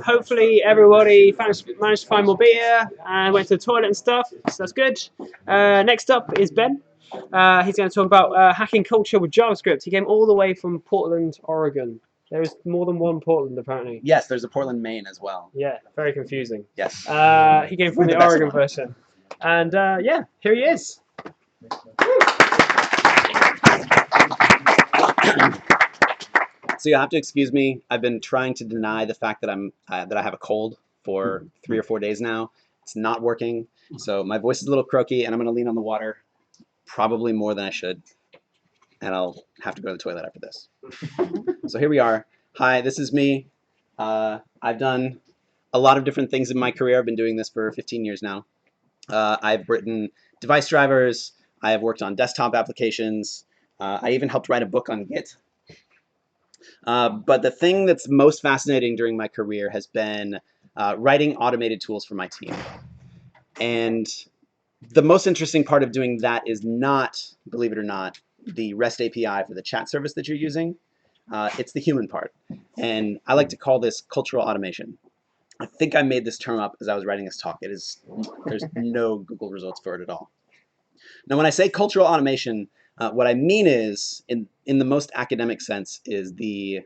Hopefully everybody managed to find more beer and went to the toilet and stuff, so that's good. Next up is Ben. He's going to talk about hacking culture with JavaScript. He came all the way from Portland, Oregon. There is more than one Portland, apparently. Yes, there's a Portland, Maine as well. Yeah, very confusing. Yes. He came from the Oregon version. And yeah, here he is. So you have to excuse me. I've been trying to deny the fact that I have a cold for 3 or 4 days now. It's not working. So my voice is a little croaky, and I'm going to lean on the water probably more than I should. And I'll have to go to the toilet after this. So here we are. Hi, this is me. I've done a lot of different things in my career. I've been doing this for 15 years now. I've written device drivers. I have worked on desktop applications. I even helped write a book on Git. But the thing that's most fascinating during my career has been writing automated tools for my team. And the most interesting part of doing that is not, believe it or not, the REST API for the chat service that you're using. It's the human part. And I like to call this cultural automation. I think I made this term up as I was writing this talk. There's no Google results for it at all. Now, when I say cultural automation, what I mean is, in the most academic sense, is the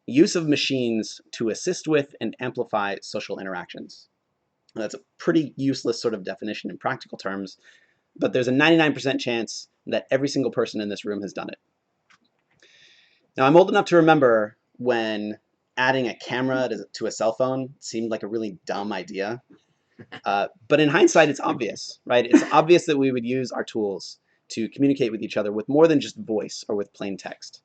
use of machines to assist with and amplify social interactions. Now, that's a pretty useless sort of definition in practical terms, but there's a 99% chance that every single person in this room has done it. Now, I'm old enough to remember when adding a camera to a cell phone seemed like a really dumb idea. But in hindsight, it's obvious, right? It's obvious that we would use our tools to communicate with each other with more than just voice or with plain text.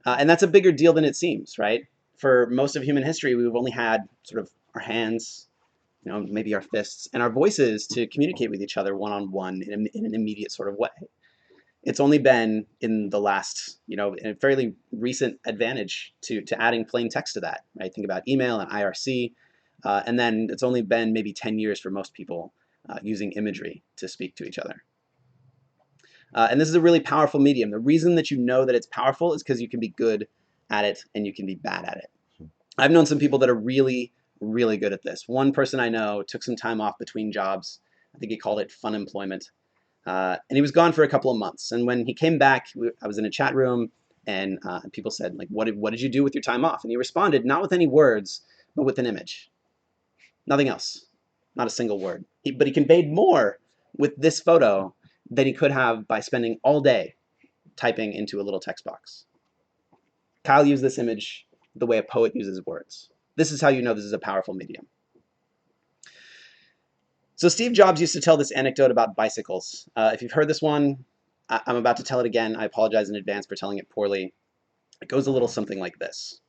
And that's a bigger deal than it seems, right? For most of human history, we've only had sort of our hands, maybe our fists, and our voices to communicate with each other one-on-one in an immediate sort of way. It's only been in the last, a fairly recent advantage to adding plain text to that, right? Think about email and IRC, and then it's only been maybe 10 years for most people using imagery to speak to each other. And this is a really powerful medium. The reason that you know that it's powerful is because you can be good at it and you can be bad at it. I've known some people that are really, really good at this. One person I know took some time off between jobs. I think he called it fun employment. And he was gone for a couple of months. And when he came back, I was in a chat room, and people said, like, what did you do with your time off? And he responded, not with any words, but with an image. Nothing else. Not a single word. But he conveyed more with this photo than he could have by spending all day typing into a little text box. Kyle used this image the way a poet uses words. This is how you know this is a powerful medium. So Steve Jobs used to tell this anecdote about bicycles. If you've heard this one, I'm about to tell it again. I apologize in advance for telling it poorly. It goes a little something like this.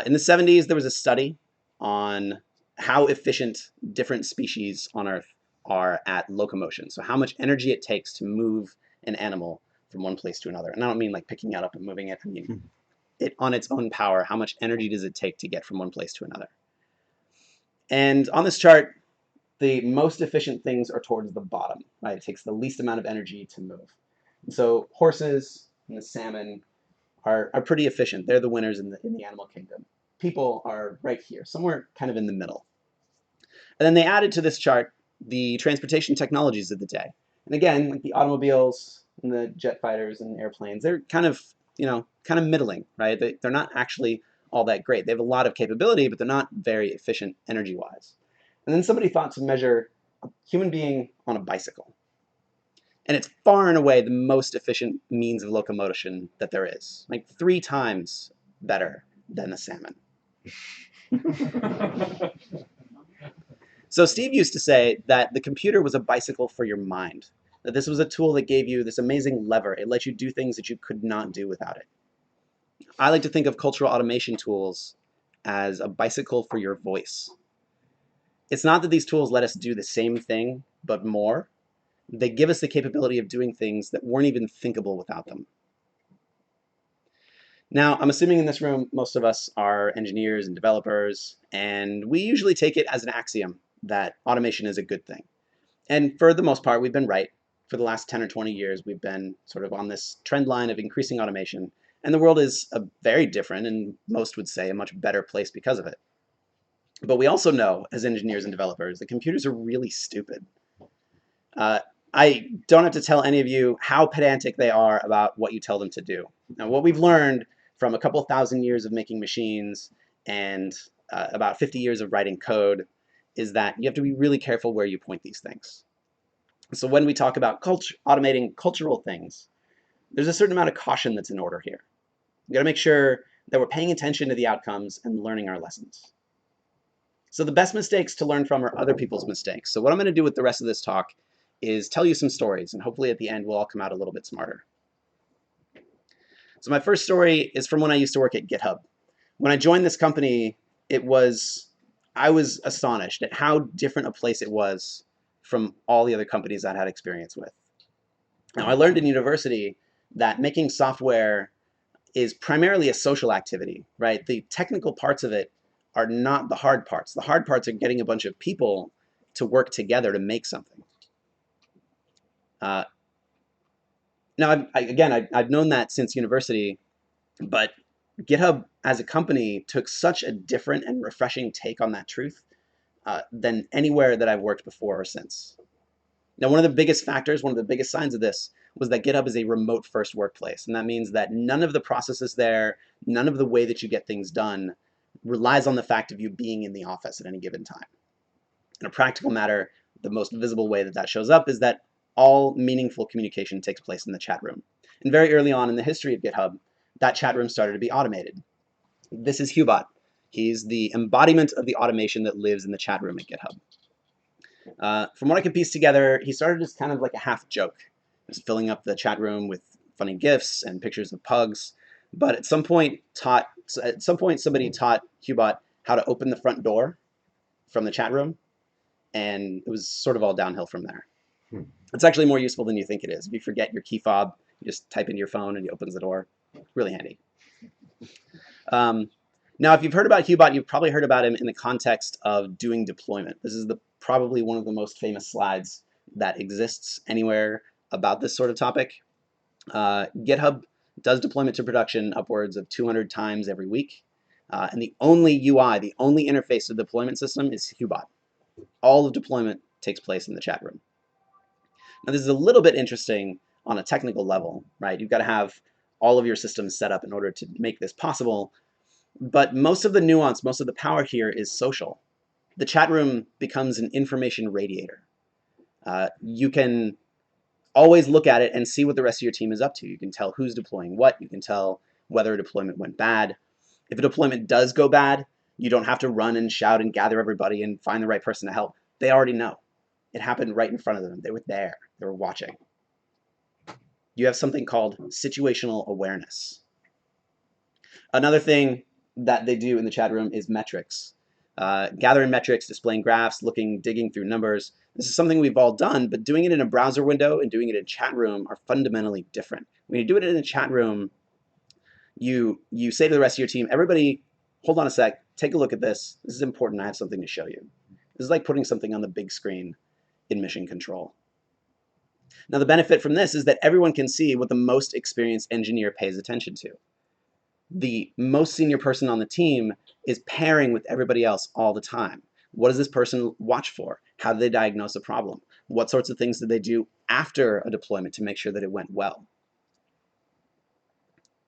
In the 70s, there was a study on how efficient different species on Earth are at locomotion. So how much energy it takes to move an animal from one place to another. And I don't mean like picking it up and moving it. I mean it on its own power. How much energy does it take to get from one place to another? And on this chart, the most efficient things are towards the bottom, right? It takes the least amount of energy to move. So horses and the salmon are pretty efficient. They're the winners in the animal kingdom. People are right here, somewhere kind of in the middle. And then they added to this chart the transportation technologies of the day. And again, like the automobiles and the jet fighters and airplanes, they're kind of middling, right? They're not actually all that great. They have a lot of capability, but they're not very efficient energy-wise. And then somebody thought to measure a human being on a bicycle. And it's far and away the most efficient means of locomotion that there is, like 3 times better than the salmon. So Steve used to say that the computer was a bicycle for your mind, that this was a tool that gave you this amazing lever. It let you do things that you could not do without it. I like to think of cultural automation tools as a bicycle for your voice. It's not that these tools let us do the same thing, but more. They give us the capability of doing things that weren't even thinkable without them. Now, I'm assuming in this room, most of us are engineers and developers, and we usually take it as an axiom that automation is a good thing. And for the most part, we've been right. For the last 10 or 20 years, we've been sort of on this trend line of increasing automation, And the world is a very different, and most would say a much better place because of it. But we also know, as engineers and developers, that computers are really stupid. I don't have to tell any of you how pedantic they are about what you tell them to do. Now, what we've learned from a couple thousand years of making machines and about 50 years of writing code is that you have to be really careful where you point these things. So when we talk about automating cultural things, there's a certain amount of caution that's in order here. We've got to make sure that we're paying attention to the outcomes and learning our lessons. So the best mistakes to learn from are other people's mistakes. So what I'm going to do with the rest of this talk is tell you some stories, and hopefully at the end we'll all come out a little bit smarter. So my first story is from when I used to work at GitHub. When I joined this company, I was astonished at how different a place it was from all the other companies I'd had experience with. Now, I learned in university that making software is primarily a social activity, right? The technical parts of it are not the hard parts. The hard parts are getting a bunch of people to work together to make something. Now, I've known that since university, but GitHub as a company took such a different and refreshing take on that truth than anywhere that I've worked before or since. Now, one of the biggest factors, one of the biggest signs of this was that GitHub is a remote-first workplace, and that means that none of the processes there, none of the way that you get things done relies on the fact of you being in the office at any given time. In a practical matter, the most visible way that that shows up is that all meaningful communication takes place in the chat room. And very early on in the history of GitHub, that chat room started to be automated. This is Hubot. He's the embodiment of the automation that lives in the chat room at GitHub. From what I could piece together, he started as kind of like a half joke. He was filling up the chat room with funny GIFs and pictures of pugs. But at some point, somebody taught Hubot how to open the front door from the chat room, and it was sort of all downhill from there. It's actually more useful than you think it is. If you forget your key fob, you just type into your phone and he opens the door. Really handy. Now, if you've heard about Hubot, you've probably heard about him in the context of doing deployment. This is probably one of the most famous slides that exists anywhere about this sort of topic. GitHub does deployment to production upwards of 200 times every week. And the only UI, the only interface of the deployment system is Hubot. All of deployment takes place in the chat room. Now, this is a little bit interesting on a technical level, right? You've got to have all of your systems set up in order to make this possible. But most of the nuance, most of the power here is social. The chat room becomes an information radiator. You can always look at it and see what the rest of your team is up to. You can tell who's deploying what. You can tell whether a deployment went bad. If a deployment does go bad, you don't have to run and shout and gather everybody and find the right person to help. They already know. It happened right in front of them. They were there. They were watching. You have something called situational awareness. Another thing that they do in the chat room is metrics. Gathering metrics, displaying graphs, digging through numbers. This is something we've all done, but doing it in a browser window and doing it in chat room are fundamentally different. When you do it in a chat room, you say to the rest of your team, everybody, hold on a sec, take a look at this. This is important. I have something to show you. This is like putting something on the big screen in mission control. Now, the benefit from this is that everyone can see what the most experienced engineer pays attention to. The most senior person on the team is pairing with everybody else all the time. What does this person watch for? How do they diagnose a problem? What sorts of things did they do after a deployment to make sure that it went well?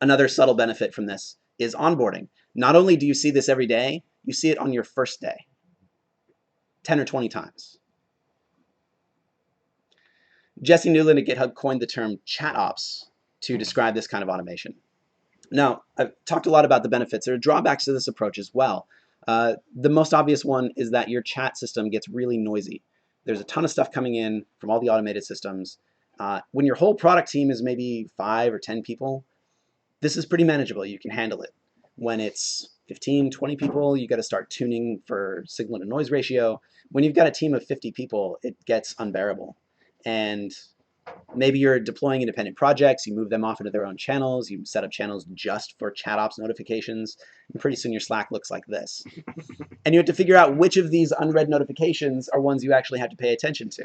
Another subtle benefit from this is onboarding. Not only do you see this every day, you see it on your first day, 10 or 20 times. Jesse Newland at GitHub coined the term chat ops to describe this kind of automation. Now, I've talked a lot about the benefits. There are drawbacks to this approach as well. The most obvious one is that your chat system gets really noisy. There's a ton of stuff coming in from all the automated systems. When your whole product team is maybe 5 or 10 people, this is pretty manageable. You can handle it. When it's 15, 20 people, you got to start tuning for signal to noise ratio. When you've got a team of 50 people, it gets unbearable. And maybe you're deploying independent projects, you move them off into their own channels, you set up channels just for chat ops notifications, and pretty soon your Slack looks like this. And you have to figure out which of these unread notifications are ones you actually have to pay attention to.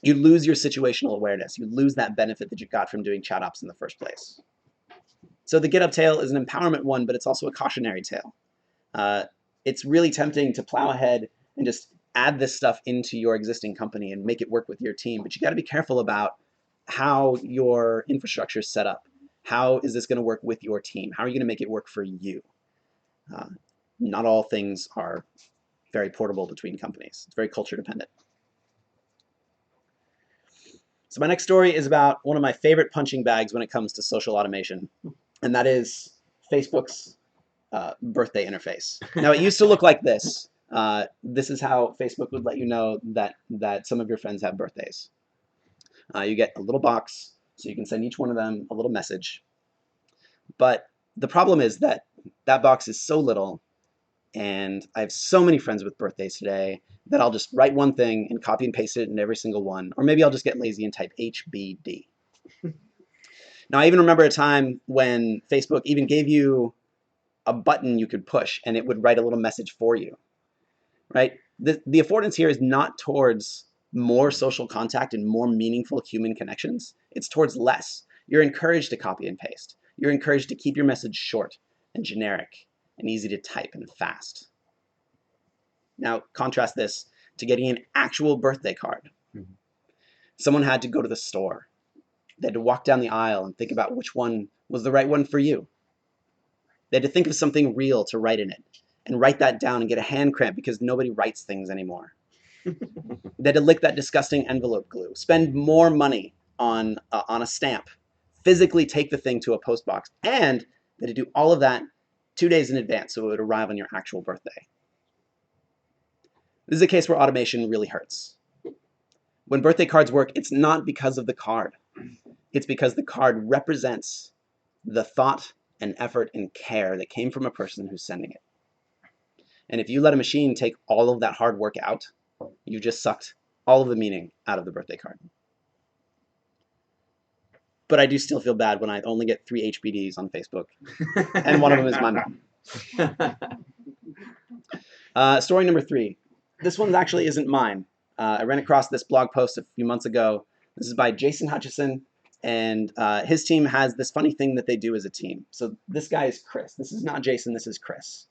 you lose your situational awareness. You lose that benefit that you got from doing chat ops in the first place. So the GitHub tale is an empowerment one, but it's also a cautionary tale. It's really tempting to plow ahead and just add this stuff into your existing company and make it work with your team. But you got to be careful about how your infrastructure is set up. How is this going to work with your team? How are you going to make it work for you? Not all things are very portable between companies. It's very culture dependent. So my next story is about one of my favorite punching bags when it comes to social automation, and that is Facebook's birthday interface. Now, it used to look like this. This is how Facebook would let you know that some of your friends have birthdays. You get a little box, so you can send each one of them a little message. But the problem is that that box is so little, and I have so many friends with birthdays today that I'll just write one thing and copy and paste it in every single one. Or maybe I'll just get lazy and type HBD. Now, I even remember a time when Facebook even gave you a button you could push, and it would write a little message for you, right? The affordance here is not towards more social contact and more meaningful human connections. It's towards less. You're encouraged to copy and paste. You're encouraged to keep your message short and generic and easy to type and fast. Now, contrast this to getting an actual birthday card. Mm-hmm. Someone had to go to the store. They had to walk down the aisle and think about which one was the right one for you. They had to think of something real to write in it and write that down and get a hand cramp because nobody writes things anymore. They had to lick that disgusting envelope glue, spend more money on a stamp, physically take the thing to a post box, and they had to do all of that 2 days in advance so it would arrive on your actual birthday. This is a case where automation really hurts. When birthday cards work, it's not because of the card. It's because the card represents the thought and effort and care that came from a person who's sending it. And if you let a machine take all of that hard work out, you just sucked all of the meaning out of the birthday card. But I do still feel bad when I only get 3 HBDs on Facebook, and one of them is my mom. Story number 3. This one actually isn't mine. I ran across this blog post a few months ago. This is by Jason Hutchison, and his team has this funny thing that they do as a team. So this guy is Chris. This is not Jason, this is Chris.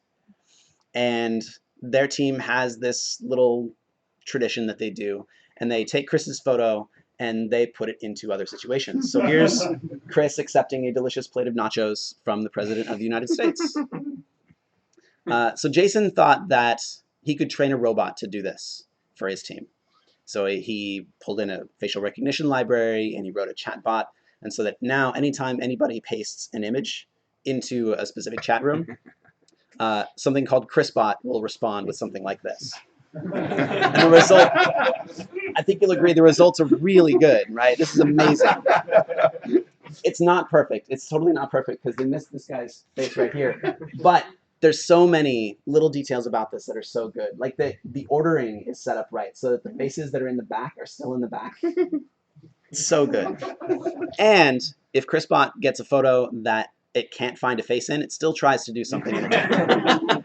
And their team has this little tradition that they do, and they take Chris's photo and they put it into other situations. So here's Chris accepting a delicious plate of nachos from the President of the United States. So Jason thought that he could train a robot to do this for his team. So he pulled in a facial recognition library and he wrote a chat bot. And so that now anytime anybody pastes an image into a specific chat room, something called ChrisBot will respond with something like this. And the result, I think you'll agree, the results are really good, right? This is amazing. It's not perfect. It's totally not perfect because they missed this guy's face right here. But there's so many little details about this that are so good. Like the ordering is set up right so that the faces that are in the back are still in the back. It's so good. And if ChrisBot gets a photo that it can't find a face in, it still tries to do something entertaining.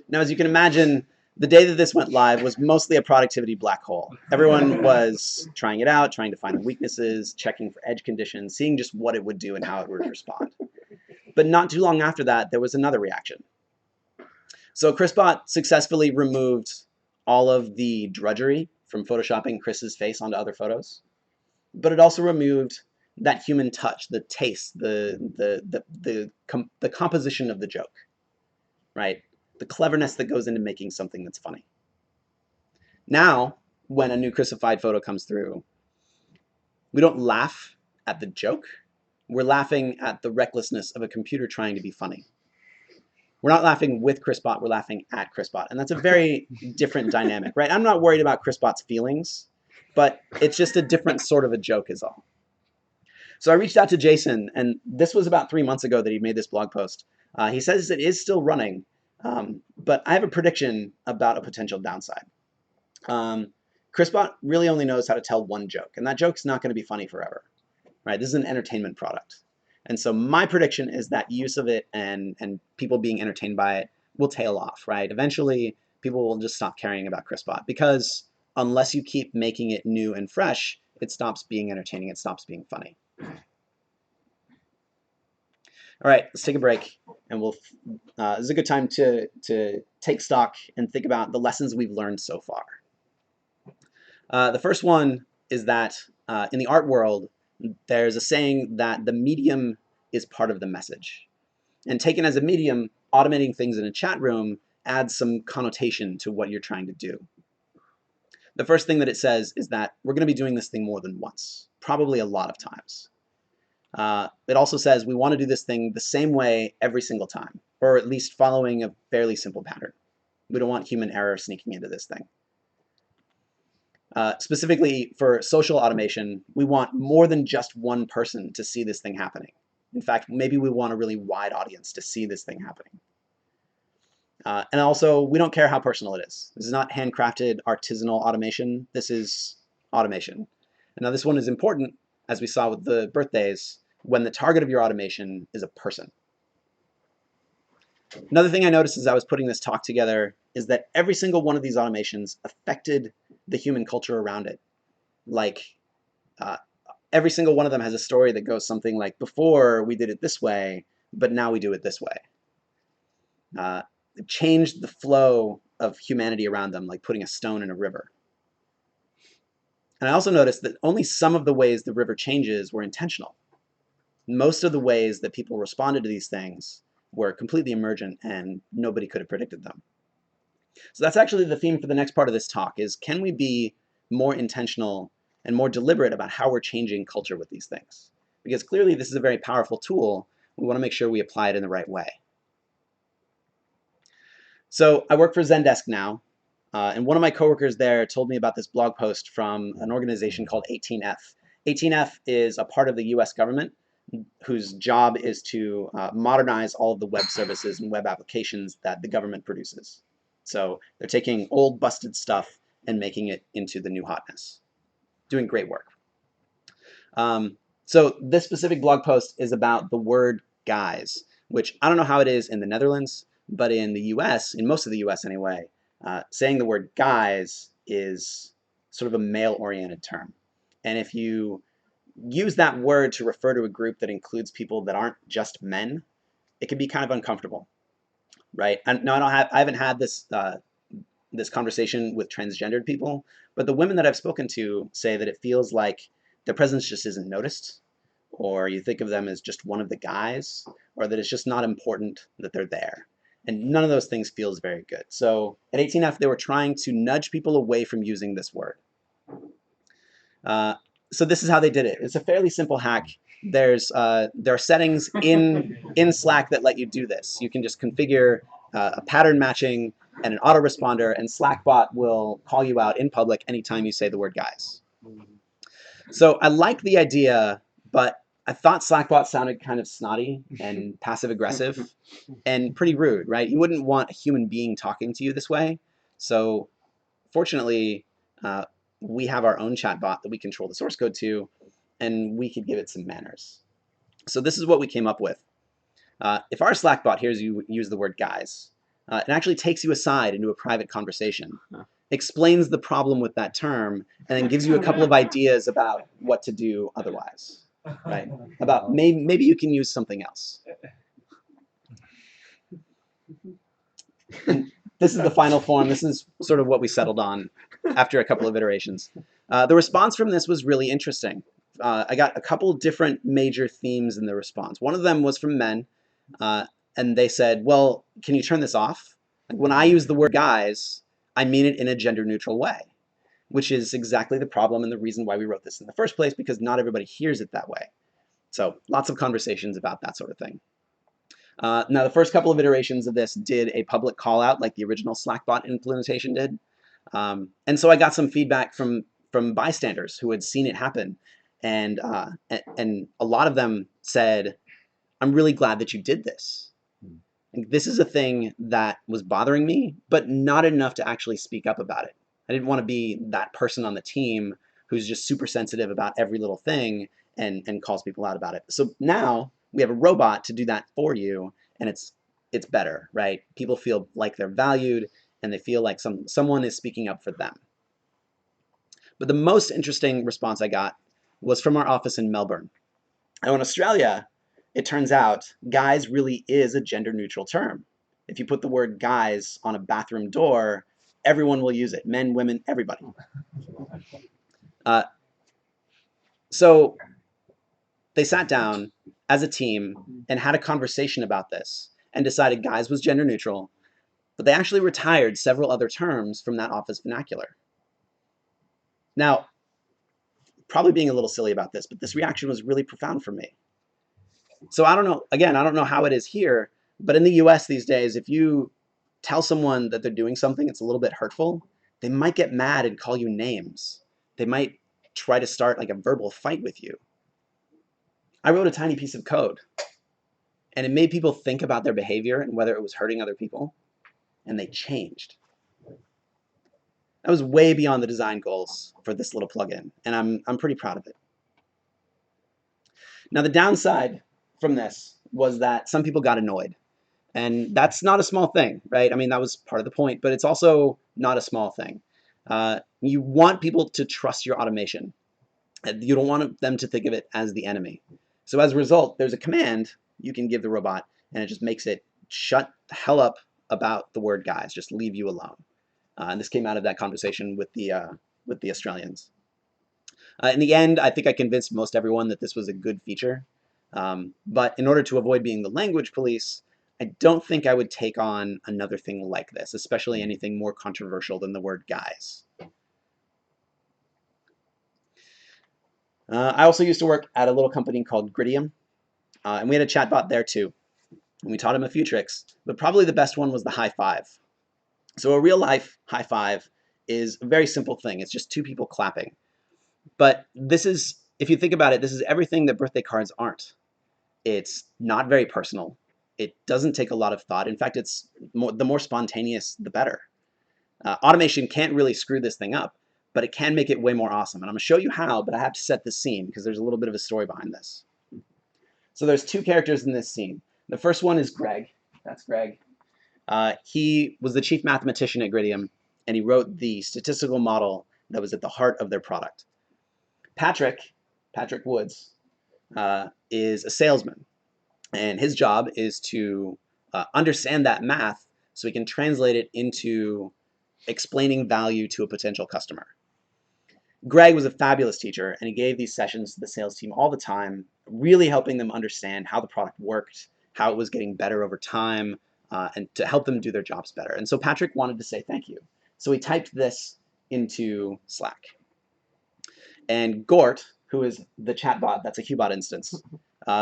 Now, as you can imagine, the day that this went live was mostly a productivity black hole. Everyone was trying it out, trying to find the weaknesses, checking for edge conditions, seeing just what it would do and how it would respond. But not too long after that, there was another reaction. So ChrisBot successfully removed all of the drudgery from photoshopping Chris's face onto other photos, but it also removed that human touch, the taste, the composition of the joke, right? The cleverness that goes into making something that's funny. Now, when a new Chrisified photo comes through, we don't laugh at the joke. We're laughing at the recklessness of a computer trying to be funny. We're not laughing with ChrisBot, we're laughing at ChrisBot. And that's a very different dynamic, right? I'm not worried about ChrisBot's feelings, but it's just a different sort of a joke is all. So I reached out to Jason, and this was about 3 months ago that he made this blog post. He says it is still running, but I have a prediction about a potential downside. ChrisBot really only knows how to tell one joke, and that joke's not going to be funny forever, right? This is an entertainment product. And so my prediction is that use of it and people being entertained by it will tail off, right? Eventually, people will just stop caring about ChrisBot because unless you keep making it new and fresh, it stops being entertaining, it stops being funny. All right, let's take a break, and this is a good time to take stock and think about the lessons we've learned so far. The first one is that in the art world, there's a saying that the medium is part of the message. And taken as a medium, automating things in a chat room adds some connotation to what you're trying to do. The first thing that it says is that we're going to be doing this thing more than once, probably a lot of times. It also says we want to do this thing the same way every single time, or at least following a fairly simple pattern. We don't want human error sneaking into this thing. Specifically for social automation, we want more than just one person to see this thing happening. In fact, maybe we want a really wide audience to see this thing happening. And also, we don't care how personal it is. This is not handcrafted artisanal automation. This is automation. And now this one is important, as we saw with the birthdays, when the target of your automation is a person. Another thing I noticed as I was putting this talk together is that every single one of these automations affected the human culture around it. Like, every single one of them has a story that goes something like, before we did it this way, but now we do it this way. It changed the flow of humanity around them, like putting a stone in a river. And I also noticed that only some of the ways the river changes were intentional. Most of the ways that people responded to these things were completely emergent and nobody could have predicted them. So that's actually the theme for the next part of this talk is, can we be more intentional and more deliberate about how we're changing culture with these things? Because clearly this is a very powerful tool. We want to make sure we apply it in the right way. So I work for Zendesk now, and one of my coworkers there told me about this blog post from an organization called 18F. 18F is a part of the US government whose job is to modernize all of the web services and web applications that the government produces. So they're taking old busted stuff and making it into the new hotness. Doing great work. So this specific blog post is about the word guys, which I don't know how it is in the Netherlands, but in the US, in most of the US anyway, saying the word guys is sort of a male-oriented term. And if you use that word to refer to a group that includes people that aren't just men, it can be kind of uncomfortable, right? And now I haven't had this this conversation with transgendered people, but the women that I've spoken to say that it feels like their presence just isn't noticed, or you think of them as just one of the guys, or that it's just not important that they're there. And none of those things feels very good. So at 18F, they were trying to nudge people away from using this word. So this is how they did it. It's a fairly simple hack. There are settings in Slack that let you do this. You can just configure a pattern matching and an autoresponder, and Slackbot will call you out in public anytime you say the word guys. So I like the idea, but I thought Slackbot sounded kind of snotty and passive-aggressive and pretty rude, right? You wouldn't want a human being talking to you this way. So fortunately, we have our own chatbot that we control the source code to, and we could give it some manners. So this is what we came up with. If our Slackbot hears you use the word guys, it actually takes you aside into a private conversation, explains the problem with that term, and then gives you a couple of ideas about what to do otherwise, right? About maybe you can use something else. And this is the final form. This is sort of what we settled on after a couple of iterations. The response from this was really interesting. I got a couple different major themes in the response. One of them was from men, and they said, well, can you turn this off? Like, when I use the word guys, I mean it in a gender-neutral way, which is exactly the problem and the reason why we wrote this in the first place, because not everybody hears it that way. So lots of conversations about that sort of thing. Now, the first couple of iterations of this did a public call out like the original Slackbot implementation did. And so I got some feedback from bystanders who had seen it happen. And a lot of them said, I'm really glad that you did this. This is a thing that was bothering me, but not enough to actually speak up about it. I didn't want to be that person on the team who's just super sensitive about every little thing and calls people out about it. So now we have a robot to do that for you, and it's better, right? People feel like they're valued, and they feel like someone is speaking up for them. But the most interesting response I got was from our office in Melbourne. Now in Australia, it turns out guys really is a gender-neutral term. If you put the word guys on a bathroom door, everyone will use it. Men, women, everybody. So they sat down as a team and had a conversation about this and decided guys was gender neutral, but they actually retired several other terms from that office vernacular. Now, probably being a little silly about this, but this reaction was really profound for me. So I don't know, again, I don't know how it is here, but in the US these days, if you tell someone that they're doing something that's a little bit hurtful, they might get mad and call you names. They might try to start like a verbal fight with you. I wrote a tiny piece of code, and it made people think about their behavior and whether it was hurting other people, and they changed. That was way beyond the design goals for this little plugin, and I'm pretty proud of it. Now the downside from this was that some people got annoyed, and that's not a small thing, right? I mean, that was part of the point, but it's also not a small thing. You want people to trust your automation. You don't want them to think of it as the enemy. So as a result, there's a command you can give the robot, and it just makes it shut the hell up about the word guys, just leave you alone. And this came out of that conversation with the Australians. In the end, I think I convinced most everyone that this was a good feature. But in order to avoid being the language police, I don't think I would take on another thing like this, especially anything more controversial than the word guys. I also used to work at a little company called Gridium, and we had a chatbot there too. And we taught him a few tricks, but probably the best one was the high five. So a real life high five is a very simple thing. It's just two people clapping. But this is, if you think about it, this is everything that birthday cards aren't. It's not very personal. It doesn't take a lot of thought. In fact, it's the more spontaneous, the better. Automation can't really screw this thing up, but it can make it way more awesome. And I'm going to show you how, but I have to set the scene because there's a little bit of a story behind this. So there's two characters in this scene. The first one is Greg. That's Greg. He was the chief mathematician at Gridium, and he wrote the statistical model that was at the heart of their product. Patrick Woods, is a salesman, and his job is to understand that math so he can translate it into explaining value to a potential customer. Greg was a fabulous teacher, and he gave these sessions to the sales team all the time, really helping them understand how the product worked, how it was getting better over time, and to help them do their jobs better. And so Patrick wanted to say thank you. So he typed this into Slack. And Gort, who is the chatbot, that's a Hubot instance,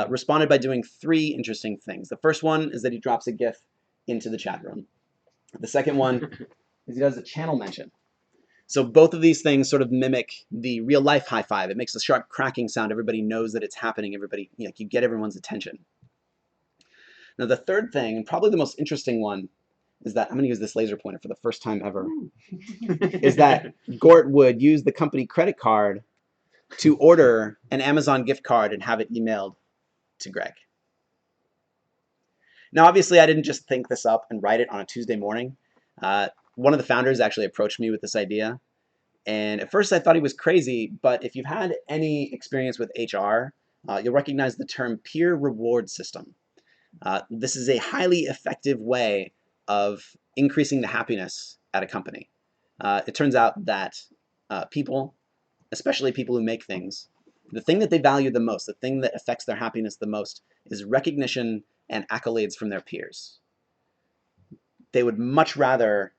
responded by doing three interesting things. The first one is that he drops a GIF into the chat room. The second one is he does a channel mention. So both of these things sort of mimic the real life high five. It makes a sharp cracking sound. Everybody knows that it's happening. Everybody, you get everyone's attention. Now the third thing, and probably the most interesting one, is that I'm going to use this laser pointer for the first time ever, is that Gort would use the company credit card to order an Amazon gift card and have it emailed to Greg. Now, obviously, I didn't just think this up and write it on a Tuesday morning. One of the founders actually approached me with this idea. And at first I thought he was crazy, but if you've had any experience with HR, you'll recognize the term peer reward system. This is a highly effective way of increasing the happiness at a company. It turns out that people, especially people who make things, the thing that they value the most, the thing that affects their happiness the most, is recognition and accolades from their peers. They would much rather,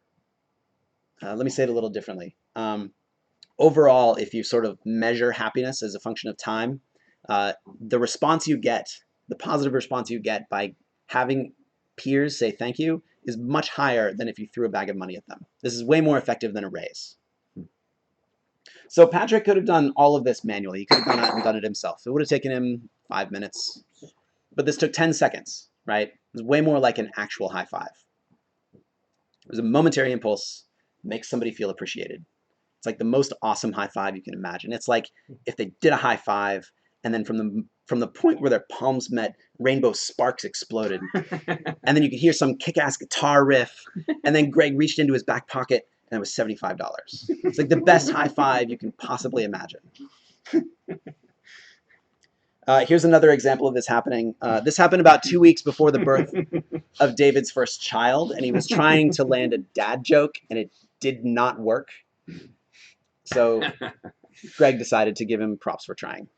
let me say it a little differently. Overall, if you sort of measure happiness as a function of time, the response you get, the positive response you get by having peers say thank you is much higher than if you threw a bag of money at them. This is way more effective than a raise. So Patrick could have done all of this manually. He could have gone out and done it himself. It would have taken him 5 minutes, but this took 10 seconds, right? It was way more like an actual high five. It was a momentary impulse, makes somebody feel appreciated. It's like the most awesome high five you can imagine. It's like if they did a high five and then from the point where their palms met, rainbow sparks exploded. And then you could hear some kick-ass guitar riff, and then Greg reached into his back pocket and it was $75. It's like the best high five you can possibly imagine. Here's another example of this happening. This happened about 2 weeks before the birth of David's first child, and he was trying to land a dad joke, and it did not work. So Greg decided to give him props for trying.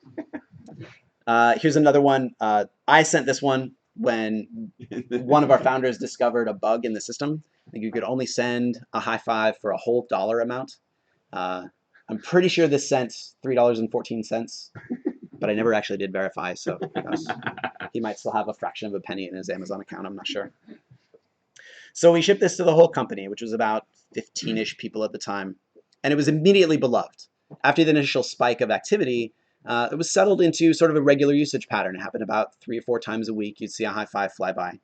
Here's another one. I sent this one when one of our founders discovered a bug in the system. Like you could only send a high five for a whole dollar amount. I'm pretty sure this sent $3.14, but I never actually did verify, so who knows? He might still have a fraction of a penny in his Amazon account, I'm not sure. So we shipped this to the whole company, which was about 15-ish people at the time, and it was immediately beloved. After the initial spike of activity, it was settled into sort of a regular usage pattern. It happened about 3 or 4 times a week. You'd see a high five fly by.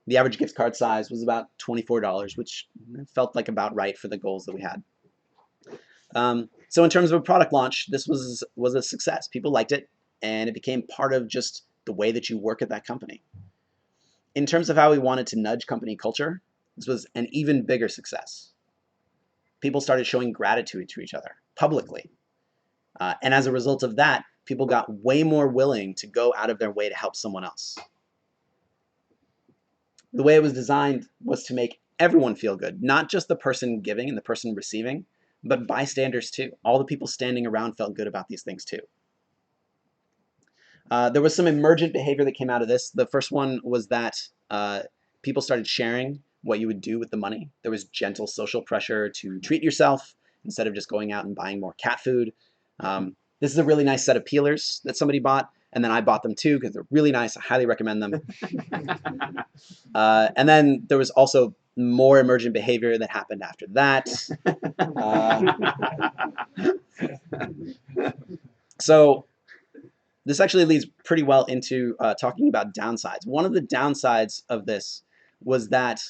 The average gift card size was about $24, which felt like about right for the goals that we had. So in terms of a product launch, this was a success. People liked it, and it became part of just the way that you work at that company. In terms of how we wanted to nudge company culture, this was an even bigger success. People started showing gratitude to each other publicly. And as a result of that, people got way more willing to go out of their way to help someone else. The way it was designed was to make everyone feel good, not just the person giving and the person receiving, but bystanders too. All the people standing around felt good about these things too. There was some emergent behavior that came out of this. The first one was that people started sharing what you would do with the money. There was gentle social pressure to treat yourself instead of just going out and buying more cat food. This is a really nice set of peelers that somebody bought, and then I bought them too because they're really nice. I highly recommend them. And then there was also more emergent behavior that happened after that. So this actually leads pretty well into talking about downsides. One of the downsides of this was that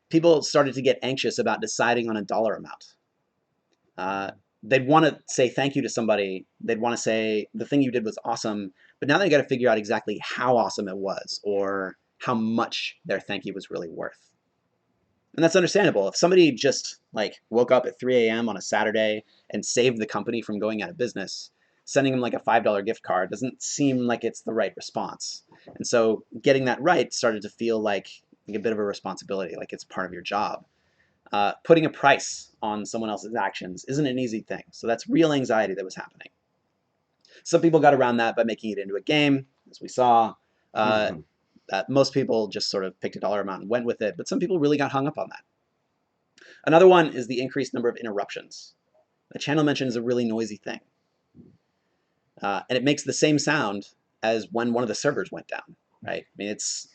people started to get anxious about deciding on a dollar amount. They'd want to say thank you to somebody. They'd want to say the thing you did was awesome, but now they got to figure out exactly how awesome it was or how much their thank you was really worth. And that's understandable. If somebody just like woke up at 3 a.m. on a Saturday and saved the company from going out of business, sending them like a $5 gift card doesn't seem like it's the right response. And so getting that right started to feel like a bit of a responsibility, like it's part of your job. Putting a price on someone else's actions isn't an easy thing. So that's real anxiety that was happening. Some people got around that by making it into a game, as we saw. Most people just sort of picked a dollar amount and went with it, but some people really got hung up on that. Another one is the increased number of interruptions. A channel mention is a really noisy thing. And it makes the same sound as when one of the servers went down, right? I mean, it's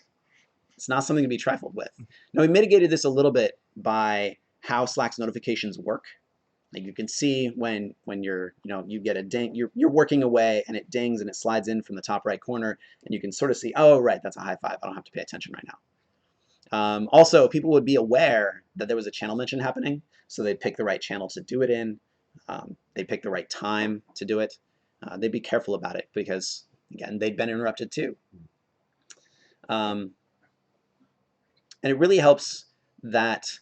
not something to be trifled with. Now, we mitigated this a little bit by how Slack's notifications work. Like you can see when you're, you get a ding, you're working away and it dings and it slides in from the top right corner, and you can sort of see, oh, right, that's a high five. I don't have to pay attention right now. Also, people would be aware that there was a channel mention happening, so they'd pick the right channel to do it in. They'd pick the right time to do it. They'd be careful about it because, again, they'd been interrupted too. And it really helps that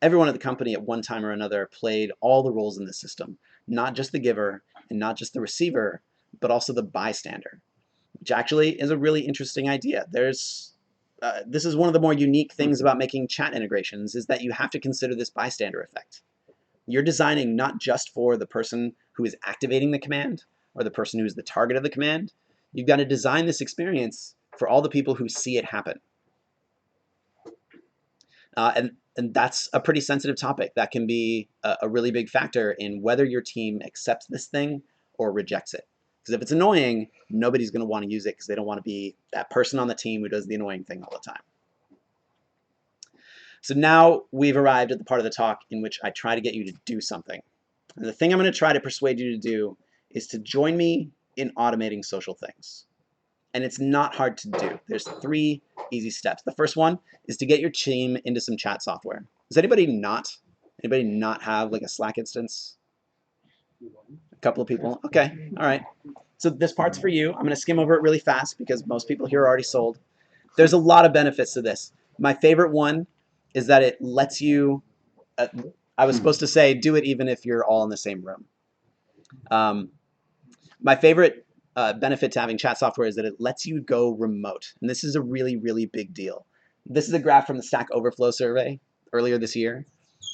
everyone at the company at one time or another played all the roles in the system, not just the giver and not just the receiver, but also the bystander, which actually is a really interesting idea. This is one of the more unique things about making chat integrations is that you have to consider this bystander effect. You're designing not just for the person who is activating the command or the person who is the target of the command. You've got to design this experience for all the people who see it happen. And that's a pretty sensitive topic. That can be a really big factor in whether your team accepts this thing or rejects it. Because if it's annoying, nobody's going to want to use it because they don't want to be that person on the team who does the annoying thing all the time. So now we've arrived at the part of the talk in which I try to get you to do something. And the thing I'm going to try to persuade you to do is to join me in automating social things. And it's not hard to do. There's 3 easy steps. The first one is to get your team into some chat software. Does anybody not have like a Slack instance? A couple of people. Okay, all right. So this part's for you. I'm going to skim over it really fast because most people here are already sold. There's a lot of benefits to this. My favorite one is that it lets you, I was supposed to say do it even if you're all in the same room. My favorite benefit to having chat software is that it lets you go remote. And this is a really, really big deal. This is a graph from the Stack Overflow survey earlier this year.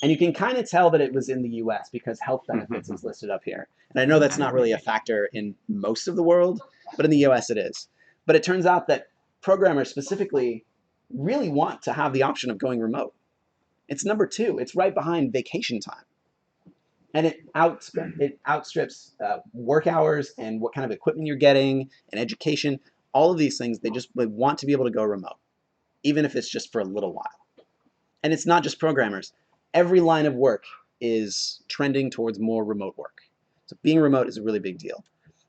And you can kind of tell that it was in the US because health benefits is listed up here. And I know that's not really a factor in most of the world, but in the US it is. But it turns out that programmers specifically really want to have the option of going remote. It's number 2. It's right behind vacation time. And it outstrips work hours and what kind of equipment you're getting and education. All of these things, they want to be able to go remote, even if it's just for a little while. And it's not just programmers. Every line of work is trending towards more remote work. So being remote is a really big deal.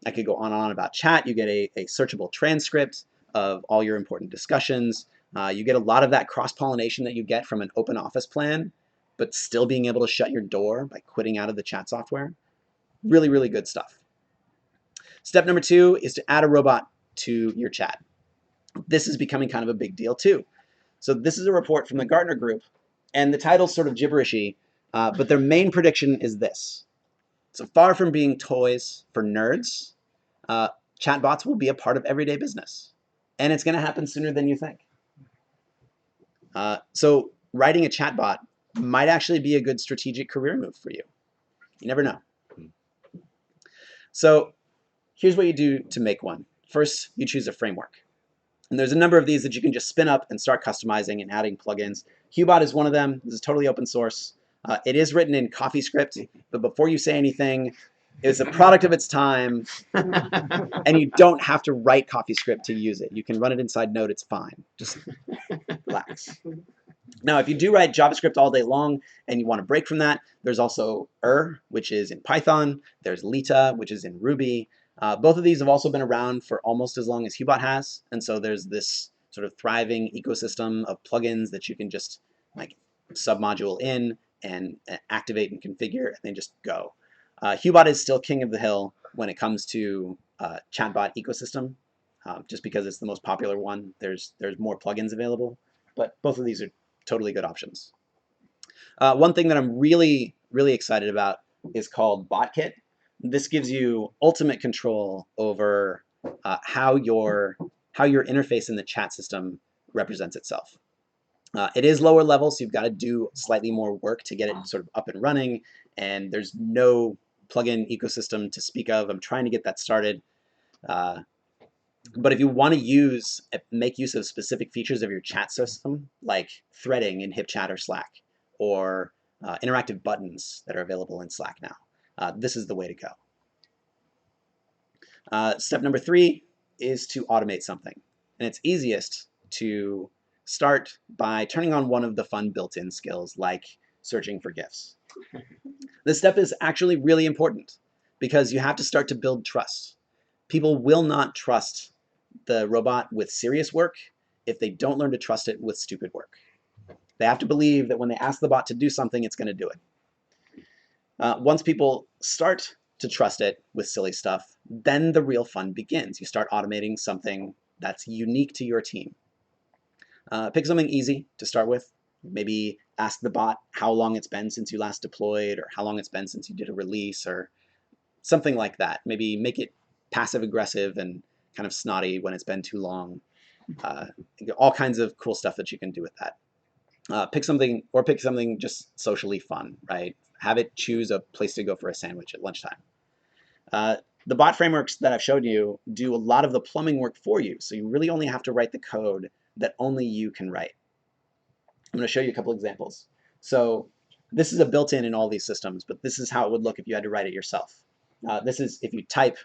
I could go on and on about chat. You get a searchable transcript of all your important discussions. You get a lot of that cross-pollination that you get from an open office plan, but still being able to shut your door by quitting out of the chat software. Really, really good stuff. Step number 2 is to add a robot to your chat. This is becoming kind of a big deal too. So this is a report from the Gartner Group, and the title's sort of gibberishy, but their main prediction is this. So far from being toys for nerds, chatbots will be a part of everyday business. And it's going to happen sooner than you think. So writing a chatbot might actually be a good strategic career move for you. You never know. So here's what you do to make one. First, you choose a framework. And there's a number of these that you can just spin up and start customizing and adding plugins. Qbot is one of them. This is totally open source. It is written in CoffeeScript, but before you say anything, it's a product of its time, and you don't have to write CoffeeScript to use it. You can run it inside Node. It's fine. Just relax. Now, if you do write JavaScript all day long and you want to break from that, there's also which is in Python. There's Lita, which is in Ruby. Both of these have also been around for almost as long as Qbot has, and so there's this sort of thriving ecosystem of plugins that you can just like submodule in and activate and configure, and then just go. Qbot is still king of the hill when it comes to chatbot ecosystem, just because it's the most popular one. There's more plugins available, but both of these are totally good options. One thing that I'm really, really excited about is called BotKit. This gives you ultimate control over how your interface in the chat system represents itself. It is lower level, so you've got to do slightly more work to get it sort of up and running, and there's no plugin ecosystem to speak of. I'm trying to get that started. But if you want to make use of specific features of your chat system, like threading in HipChat or Slack, or interactive buttons that are available in Slack now, this is the way to go. Step number 3 is to automate something. And it's easiest to start by turning on one of the fun built-in skills like searching for GIFs. This step is actually really important because you have to start to build trust. People will not trust the robot with serious work if they don't learn to trust it with stupid work. They have to believe that when they ask the bot to do something, it's going to do it. Once people start to trust it with silly stuff, then the real fun begins. You start automating something that's unique to your team. Pick something easy to start with. Maybe ask the bot how long it's been since you last deployed, or how long it's been since you did a release, or something like that. Maybe make it passive-aggressive and kind of snotty when it's been too long. All kinds of cool stuff that you can do with that. Pick something just socially fun, right? Have it choose a place to go for a sandwich at lunchtime. The bot frameworks that I've showed you do a lot of the plumbing work for you, so you really only have to write the code that only you can write. I'm going to show you a couple examples. So this is a built-in in all these systems, but this is how it would look if you had to write it yourself. This is if you type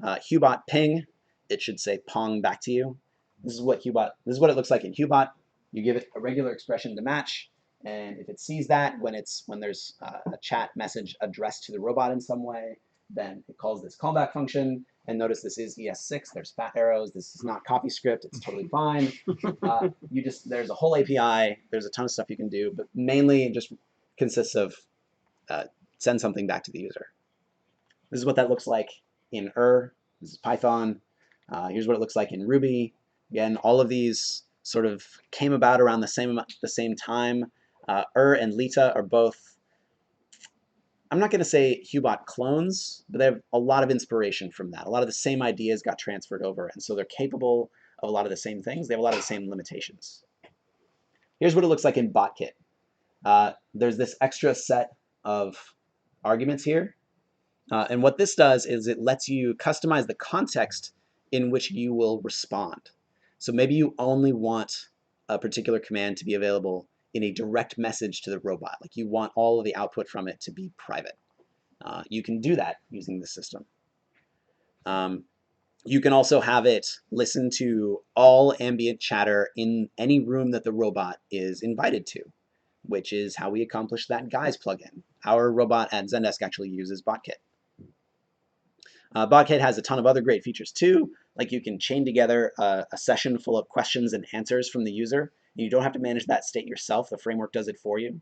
Hubot ping, it should say pong back to you. This is what it looks like in Hubot. You give it a regular expression to match, and if it sees that when there's a chat message addressed to the robot in some way, then it calls this callback function. And notice this is ES6. There's fat arrows. This is not CoffeeScript. It's totally fine. There's a whole API. There's a ton of stuff you can do, but mainly it just consists of send something back to the user. This is what that looks like in This is Python. Here's what it looks like in Ruby. Again, all of these sort of came about around the same time. And Lita are both I'm not going to say Hubot clones, but they have a lot of inspiration from that. A lot of the same ideas got transferred over, and so they're capable of a lot of the same things. They have a lot of the same limitations. Here's what it looks like in BotKit. There's this extra set of arguments here. And what this does is it lets you customize the context in which you will respond. So maybe you only want a particular command to be available in a direct message to the robot. Like you want all of the output from it to be private. You can do that using this system. You can also have it listen to all ambient chatter in any room that the robot is invited to, which is how we accomplish that guys plugin. Our robot at Zendesk actually uses BotKit. BotKit has a ton of other great features too, like you can chain together a session full of questions and answers from the user. You don't have to manage that state yourself. The framework does it for you.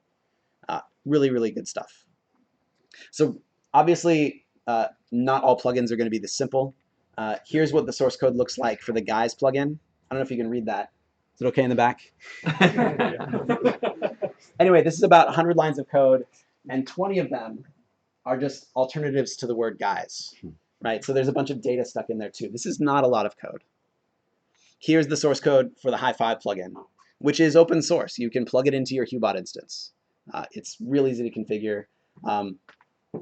Really, really good stuff. So obviously, not all plugins are going to be this simple. Here's what the source code looks like for the guys plugin. I don't know if you can read that. Is it okay in the back? Anyway, this is about 100 lines of code, and 20 of them are just alternatives to the word guys. Right? So there's a bunch of data stuck in there too. This is not a lot of code. Here's the source code for the High5 plugin, which is open source. You can plug it into your Hubot instance. It's real easy to configure.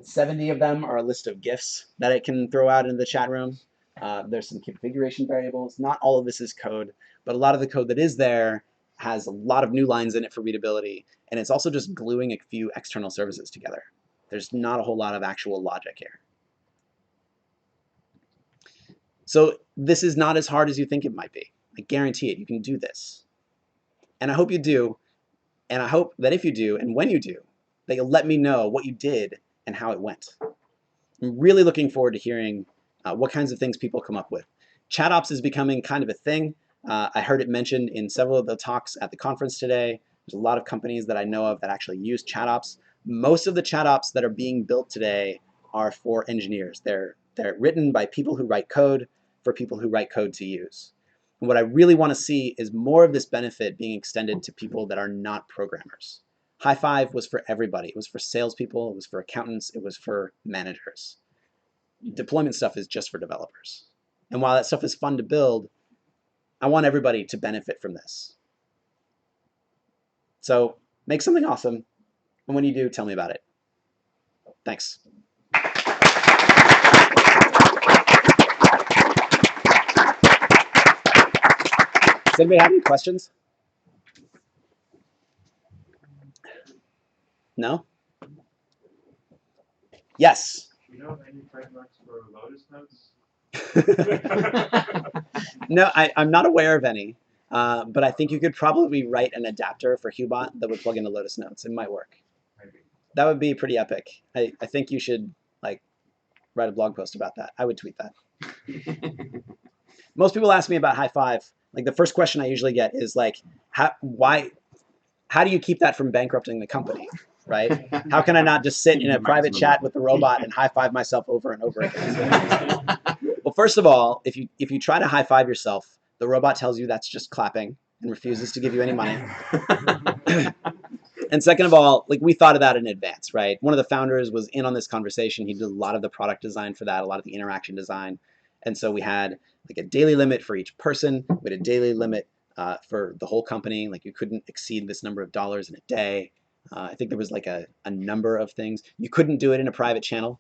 70 of them are a list of GIFs that it can throw out into the chat room. There's some configuration variables. Not all of this is code, but a lot of the code that is there has a lot of new lines in it for readability, and it's also just gluing a few external services together. There's not a whole lot of actual logic here. So this is not as hard as you think it might be. I guarantee it. You can do this. And I hope you do. And I hope that if you do, and when you do, that you'll let me know what you did and how it went. I'm really looking forward to hearing what kinds of things people come up with. ChatOps is becoming kind of a thing. I heard it mentioned in several of the talks at the conference today. There's a lot of companies that I know of that actually use ChatOps. Most of the ChatOps that are being built today are for engineers. They're written by people who write code for people who write code to use. And what I really want to see is more of this benefit being extended to people that are not programmers. High5 was for everybody. It was for salespeople, it was for accountants, it was for managers. Deployment stuff is just for developers. And while that stuff is fun to build, I want everybody to benefit from this. So make something awesome, and when you do, tell me about it. Thanks. Does anybody have any questions? No? Yes? Do you know of any frameworks for Lotus notes? No, I'm not aware of any, but I think you could probably write an adapter for Hubot that would plug into Lotus Notes. It might work. Maybe. That would be pretty epic. I think you should like write a blog post about that. I would tweet that. Most people ask me about High5. Like the first question I usually get is like, how do you keep that from bankrupting the company, right? How can I not just sit in a private chat with the robot and high-five myself over and over again? Well, first of all, if you try to high-five yourself, the robot tells you that's just clapping and refuses to give you any money. And second of all, like we thought of that in advance, right? One of the founders was in on this conversation. He did a lot of the product design for that, a lot of the interaction design. And so we had like a daily limit for each person. We had a daily limit for the whole company. Like you couldn't exceed this number of dollars in a day. I think there was like a number of things. You couldn't do it in a private channel.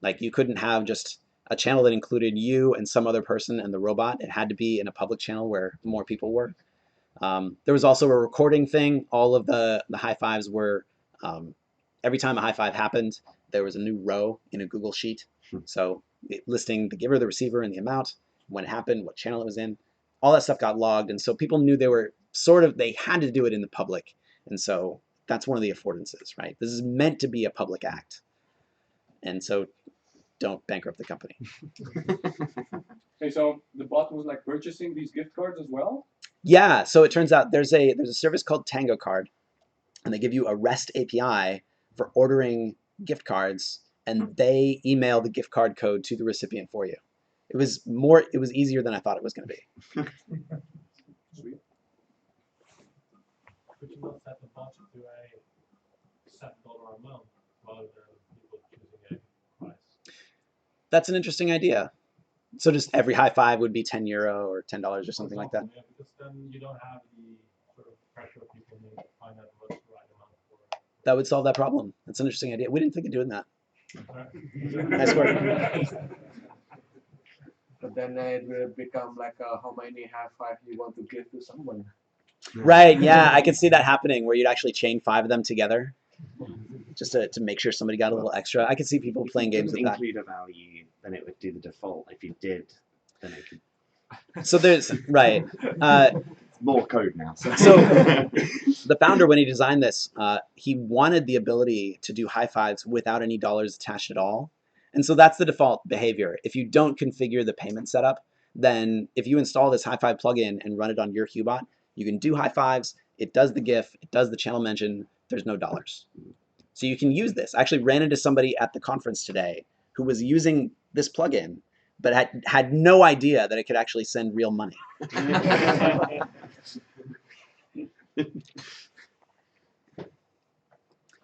Like you couldn't have just a channel that included you and some other person and the robot. It had to be in a public channel where more people were. There was also a recording thing. All of the high-fives were, every time a high-five happened, there was a new row in a Google Sheet. So listing the giver, the receiver, and the amount, when it happened, what channel it was in. All that stuff got logged. And so people knew they had to do it in the public. And so that's one of the affordances, right? This is meant to be a public act. And so don't bankrupt the company. Okay, so the bot was like purchasing these gift cards as well? Yeah, so it turns out there's a service called Tango Card, and they give you a REST API for ordering gift cards, and they email the gift card code to the recipient for you. It was easier than I thought it was going to be. Sweet. Could you not set the budget to a $7 a month rather than people choosing a price. That's an interesting idea. So just every high five would be €10 or $10 or something like that. Yeah, because then you don't have the sort of pressure of people need to find out what's the right amount for. That would solve that problem. That's an interesting idea. We didn't think of doing that. Nice work. But then it will become like how many high five you want to give to someone. Right, yeah, I could see that happening where you'd actually chain 5 of them together just to make sure somebody got a little extra. I could see people If playing you games with didn't that. include a value, then it would do the default. If you did, then it could. So there's, right. It's more code now. So The founder, when he designed this, he wanted the ability to do high fives without any dollars attached at all. And so that's the default behavior. If you don't configure the payment setup, then if you install this high five plugin and run it on your Hubot, you can do high fives, it does the GIF, it does the channel mention, there's no dollars. So you can use this. I actually ran into somebody at the conference today who was using this plugin, but had no idea that it could actually send real money.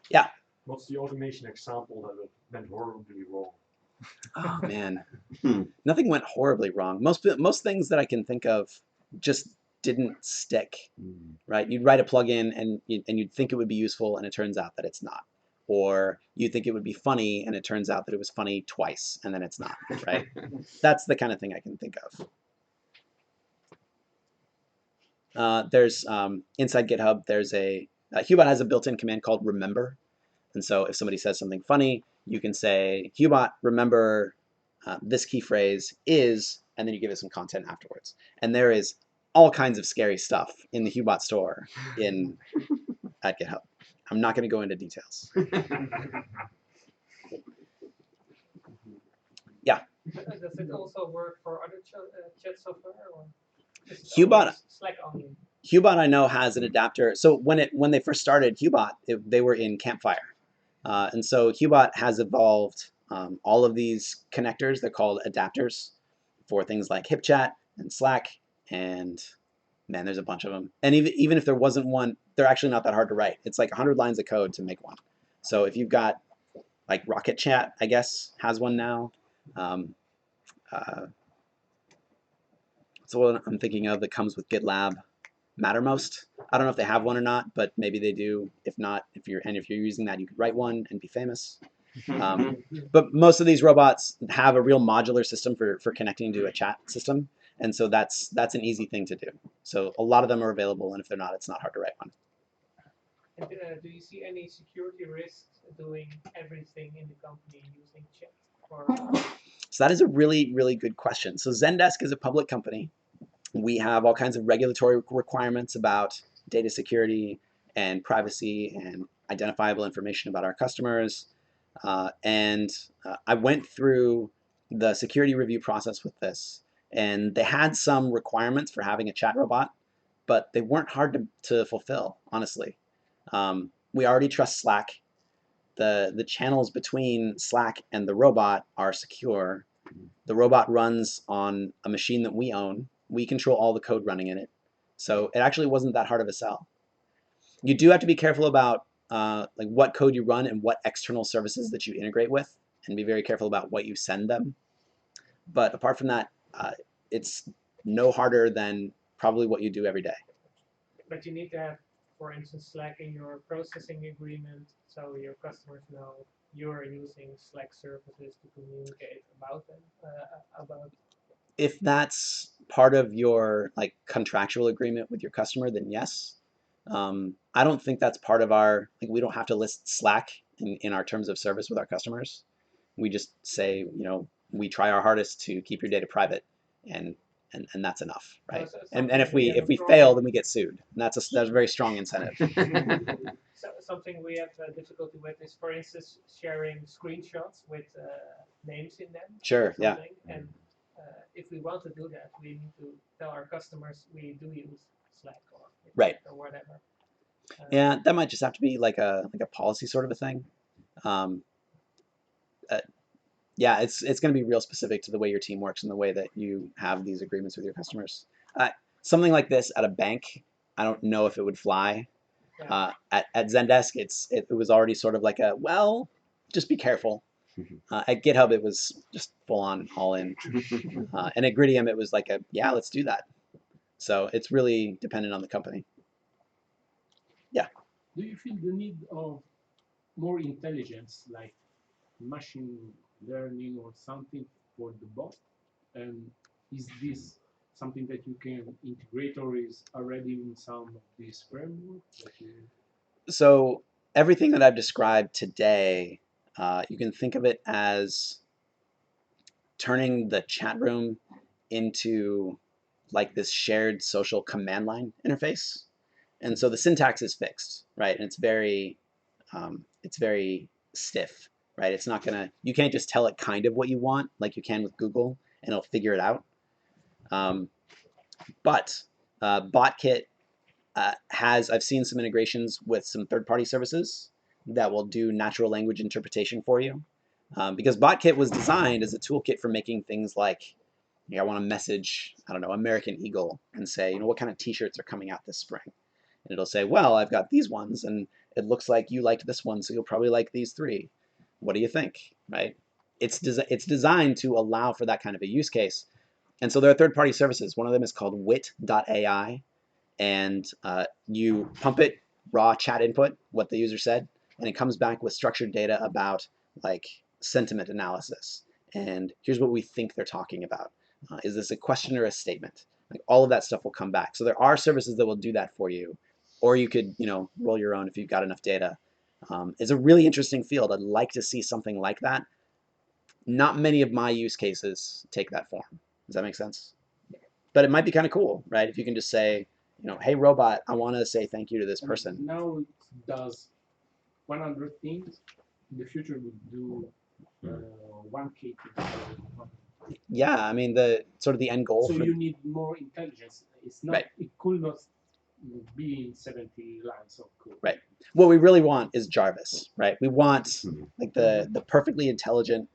Yeah. What's the automation example that went horribly wrong? Oh man, nothing went horribly wrong. Most things that I can think of just didn't stick. Right? You'd write a plugin and you'd think it would be useful, and it turns out that it's not. Or you think it would be funny, and it turns out that it was funny twice, and then it's not. Right? That's the kind of thing I can think of. There's inside GitHub. There's Hubot has a built-in command called remember. And so if somebody says something funny, you can say, Hubot, remember this key phrase is, and then you give it some content afterwards. And there is all kinds of scary stuff in the Hubot store at GitHub. I'm not going to go into details. Yeah. Does it also work for other chat software, or is it Hubot, only Slack only? Hubot I know has an adapter. So when they first started Hubot, they were in Campfire. And so Hubot has evolved all of these connectors. They're called adapters for things like HipChat and Slack, and man, there's a bunch of them. And even if there wasn't one, they're actually not that hard to write. It's like 100 lines of code to make one. So if you've got like Rocket Chat, I guess, has one now. So what I'm thinking of that comes with GitLab, Mattermost. I don't know if they have one or not, but maybe they do. If not, if you're using that, you could write one and be famous. But most of these robots have a real modular system for connecting to a chat system, and so that's an easy thing to do. So a lot of them are available, and if they're not, it's not hard to write one. And do you see any security risks doing everything in the company using chat? Or So that is a really, really good question. So Zendesk is a public company. We have all kinds of regulatory requirements about data security and privacy and identifiable information about our customers. I went through the security review process with this, and they had some requirements for having a chat robot, but they weren't hard to fulfill, honestly. We already trust Slack. The channels between Slack and the robot are secure. The robot runs on a machine that we own. We control all the code running in it. So it actually wasn't that hard of a sell. You do have to be careful about like what code you run and what external services that you integrate with, and be very careful about what you send them. But apart from that, it's no harder than probably what you do every day. but you need to have, for instance, Slack in your processing agreement, so your customers know you're using Slack services to communicate about them. If that's part of your like contractual agreement with your customer, then yes. I don't think that's part of our, like, we don't have to list Slack in our terms of service with our customers. We just say, you know, we try our hardest to keep your data private, and that's enough, right? And if we fail, then we get sued, and that's a very strong incentive. So something we have difficulty with is, for instance, sharing screenshots with names in them. Sure, yeah. And if we want to do that, we need to tell our customers we do use Slack or right or whatever. Yeah, that might just have to be like a policy sort of a thing. Yeah, it's going to be real specific to the way your team works and the way that you have these agreements with your customers. Something like this at a bank, I don't know if it would fly. Yeah. At Zendesk, it was already sort of like a, well, just be careful. At GitHub, it was just full on, all in. And at Gridium, it was like yeah, let's do that. So it's really dependent on the company. Yeah. Do you feel the need of more intelligence, like machine learning or something for the bot? And is this something that you can integrate, or is already in some of these frameworks? So everything that I've described today, you can think of it as turning the chat room into like this shared social command line interface. And so the syntax is fixed, right? And it's very stiff, right? It's not gonna, you can't just tell it kind of what you want like you can with Google and it'll figure it out. But BotKit I've seen some integrations with some third-party services that will do natural language interpretation for you. Because BotKit was designed as a toolkit for making things like, I want to message, I don't know, American Eagle and say, what kind of t-shirts are coming out this spring? And it'll say, well, I've got these ones and it looks like you liked this one, so you'll probably like these 3. What do you think, right? It's designed to allow for that kind of a use case. And so there are third-party services. One of them is called wit.ai. And you pump it raw chat input, what the user said, and it comes back with structured data about like sentiment analysis. And here's what we think they're talking about. Is this a question or a statement? Like all of that stuff will come back. So there are services that will do that for you, or you could roll your own if you've got enough data. It's a really interesting field. I'd like to see something like that. Not many of my use cases take that form. Does that make sense? But it might be kind of cool, right? If you can just say, hey robot, I want to say thank you to this person. Now it does 100 things. In the future, we'll do 1K things. Yeah, I mean the end goal. So you need more intelligence. It's not. Right. It could not be in 70 lines of code. Right. What we really want is Jarvis, right? We want like the perfectly intelligent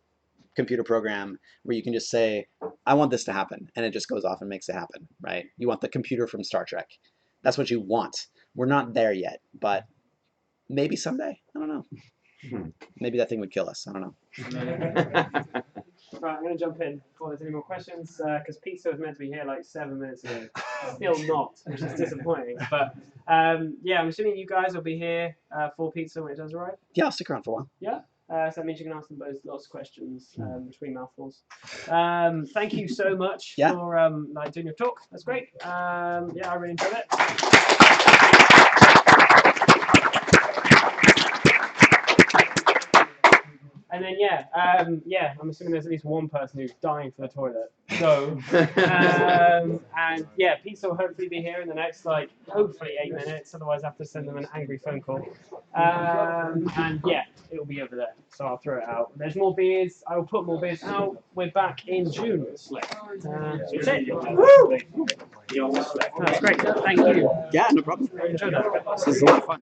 computer program where you can just say, I want this to happen, and it just goes off and makes it happen, right? You want the computer from Star Trek. That's what you want. We're not there yet, but maybe someday. I don't know. Maybe that thing would kill us. I don't know. Right, I'm going to jump in before there's any more questions, because pizza was meant to be here like 7 minutes ago. Still not, which is disappointing. But yeah, I'm assuming you guys will be here for pizza when it does arrive. Yeah, I'll stick around for a while. Yeah. So that means you can ask them both lots of questions between mouthfuls. Thank you so much for doing your talk. That's great. Yeah, I really enjoyed it. And then yeah, I'm assuming there's at least one person who's dying for the toilet. So and yeah, pizza will hopefully be here in the next hopefully 8 minutes. Otherwise, I have to send them an angry phone call. And yeah, it will be over there. So I'll throw it out. There's more beers. I will put more beers out. We're back in June. That's it. Woo! That's great. Thank you. Yeah, no problem. I enjoyed that. This is a lot of fun.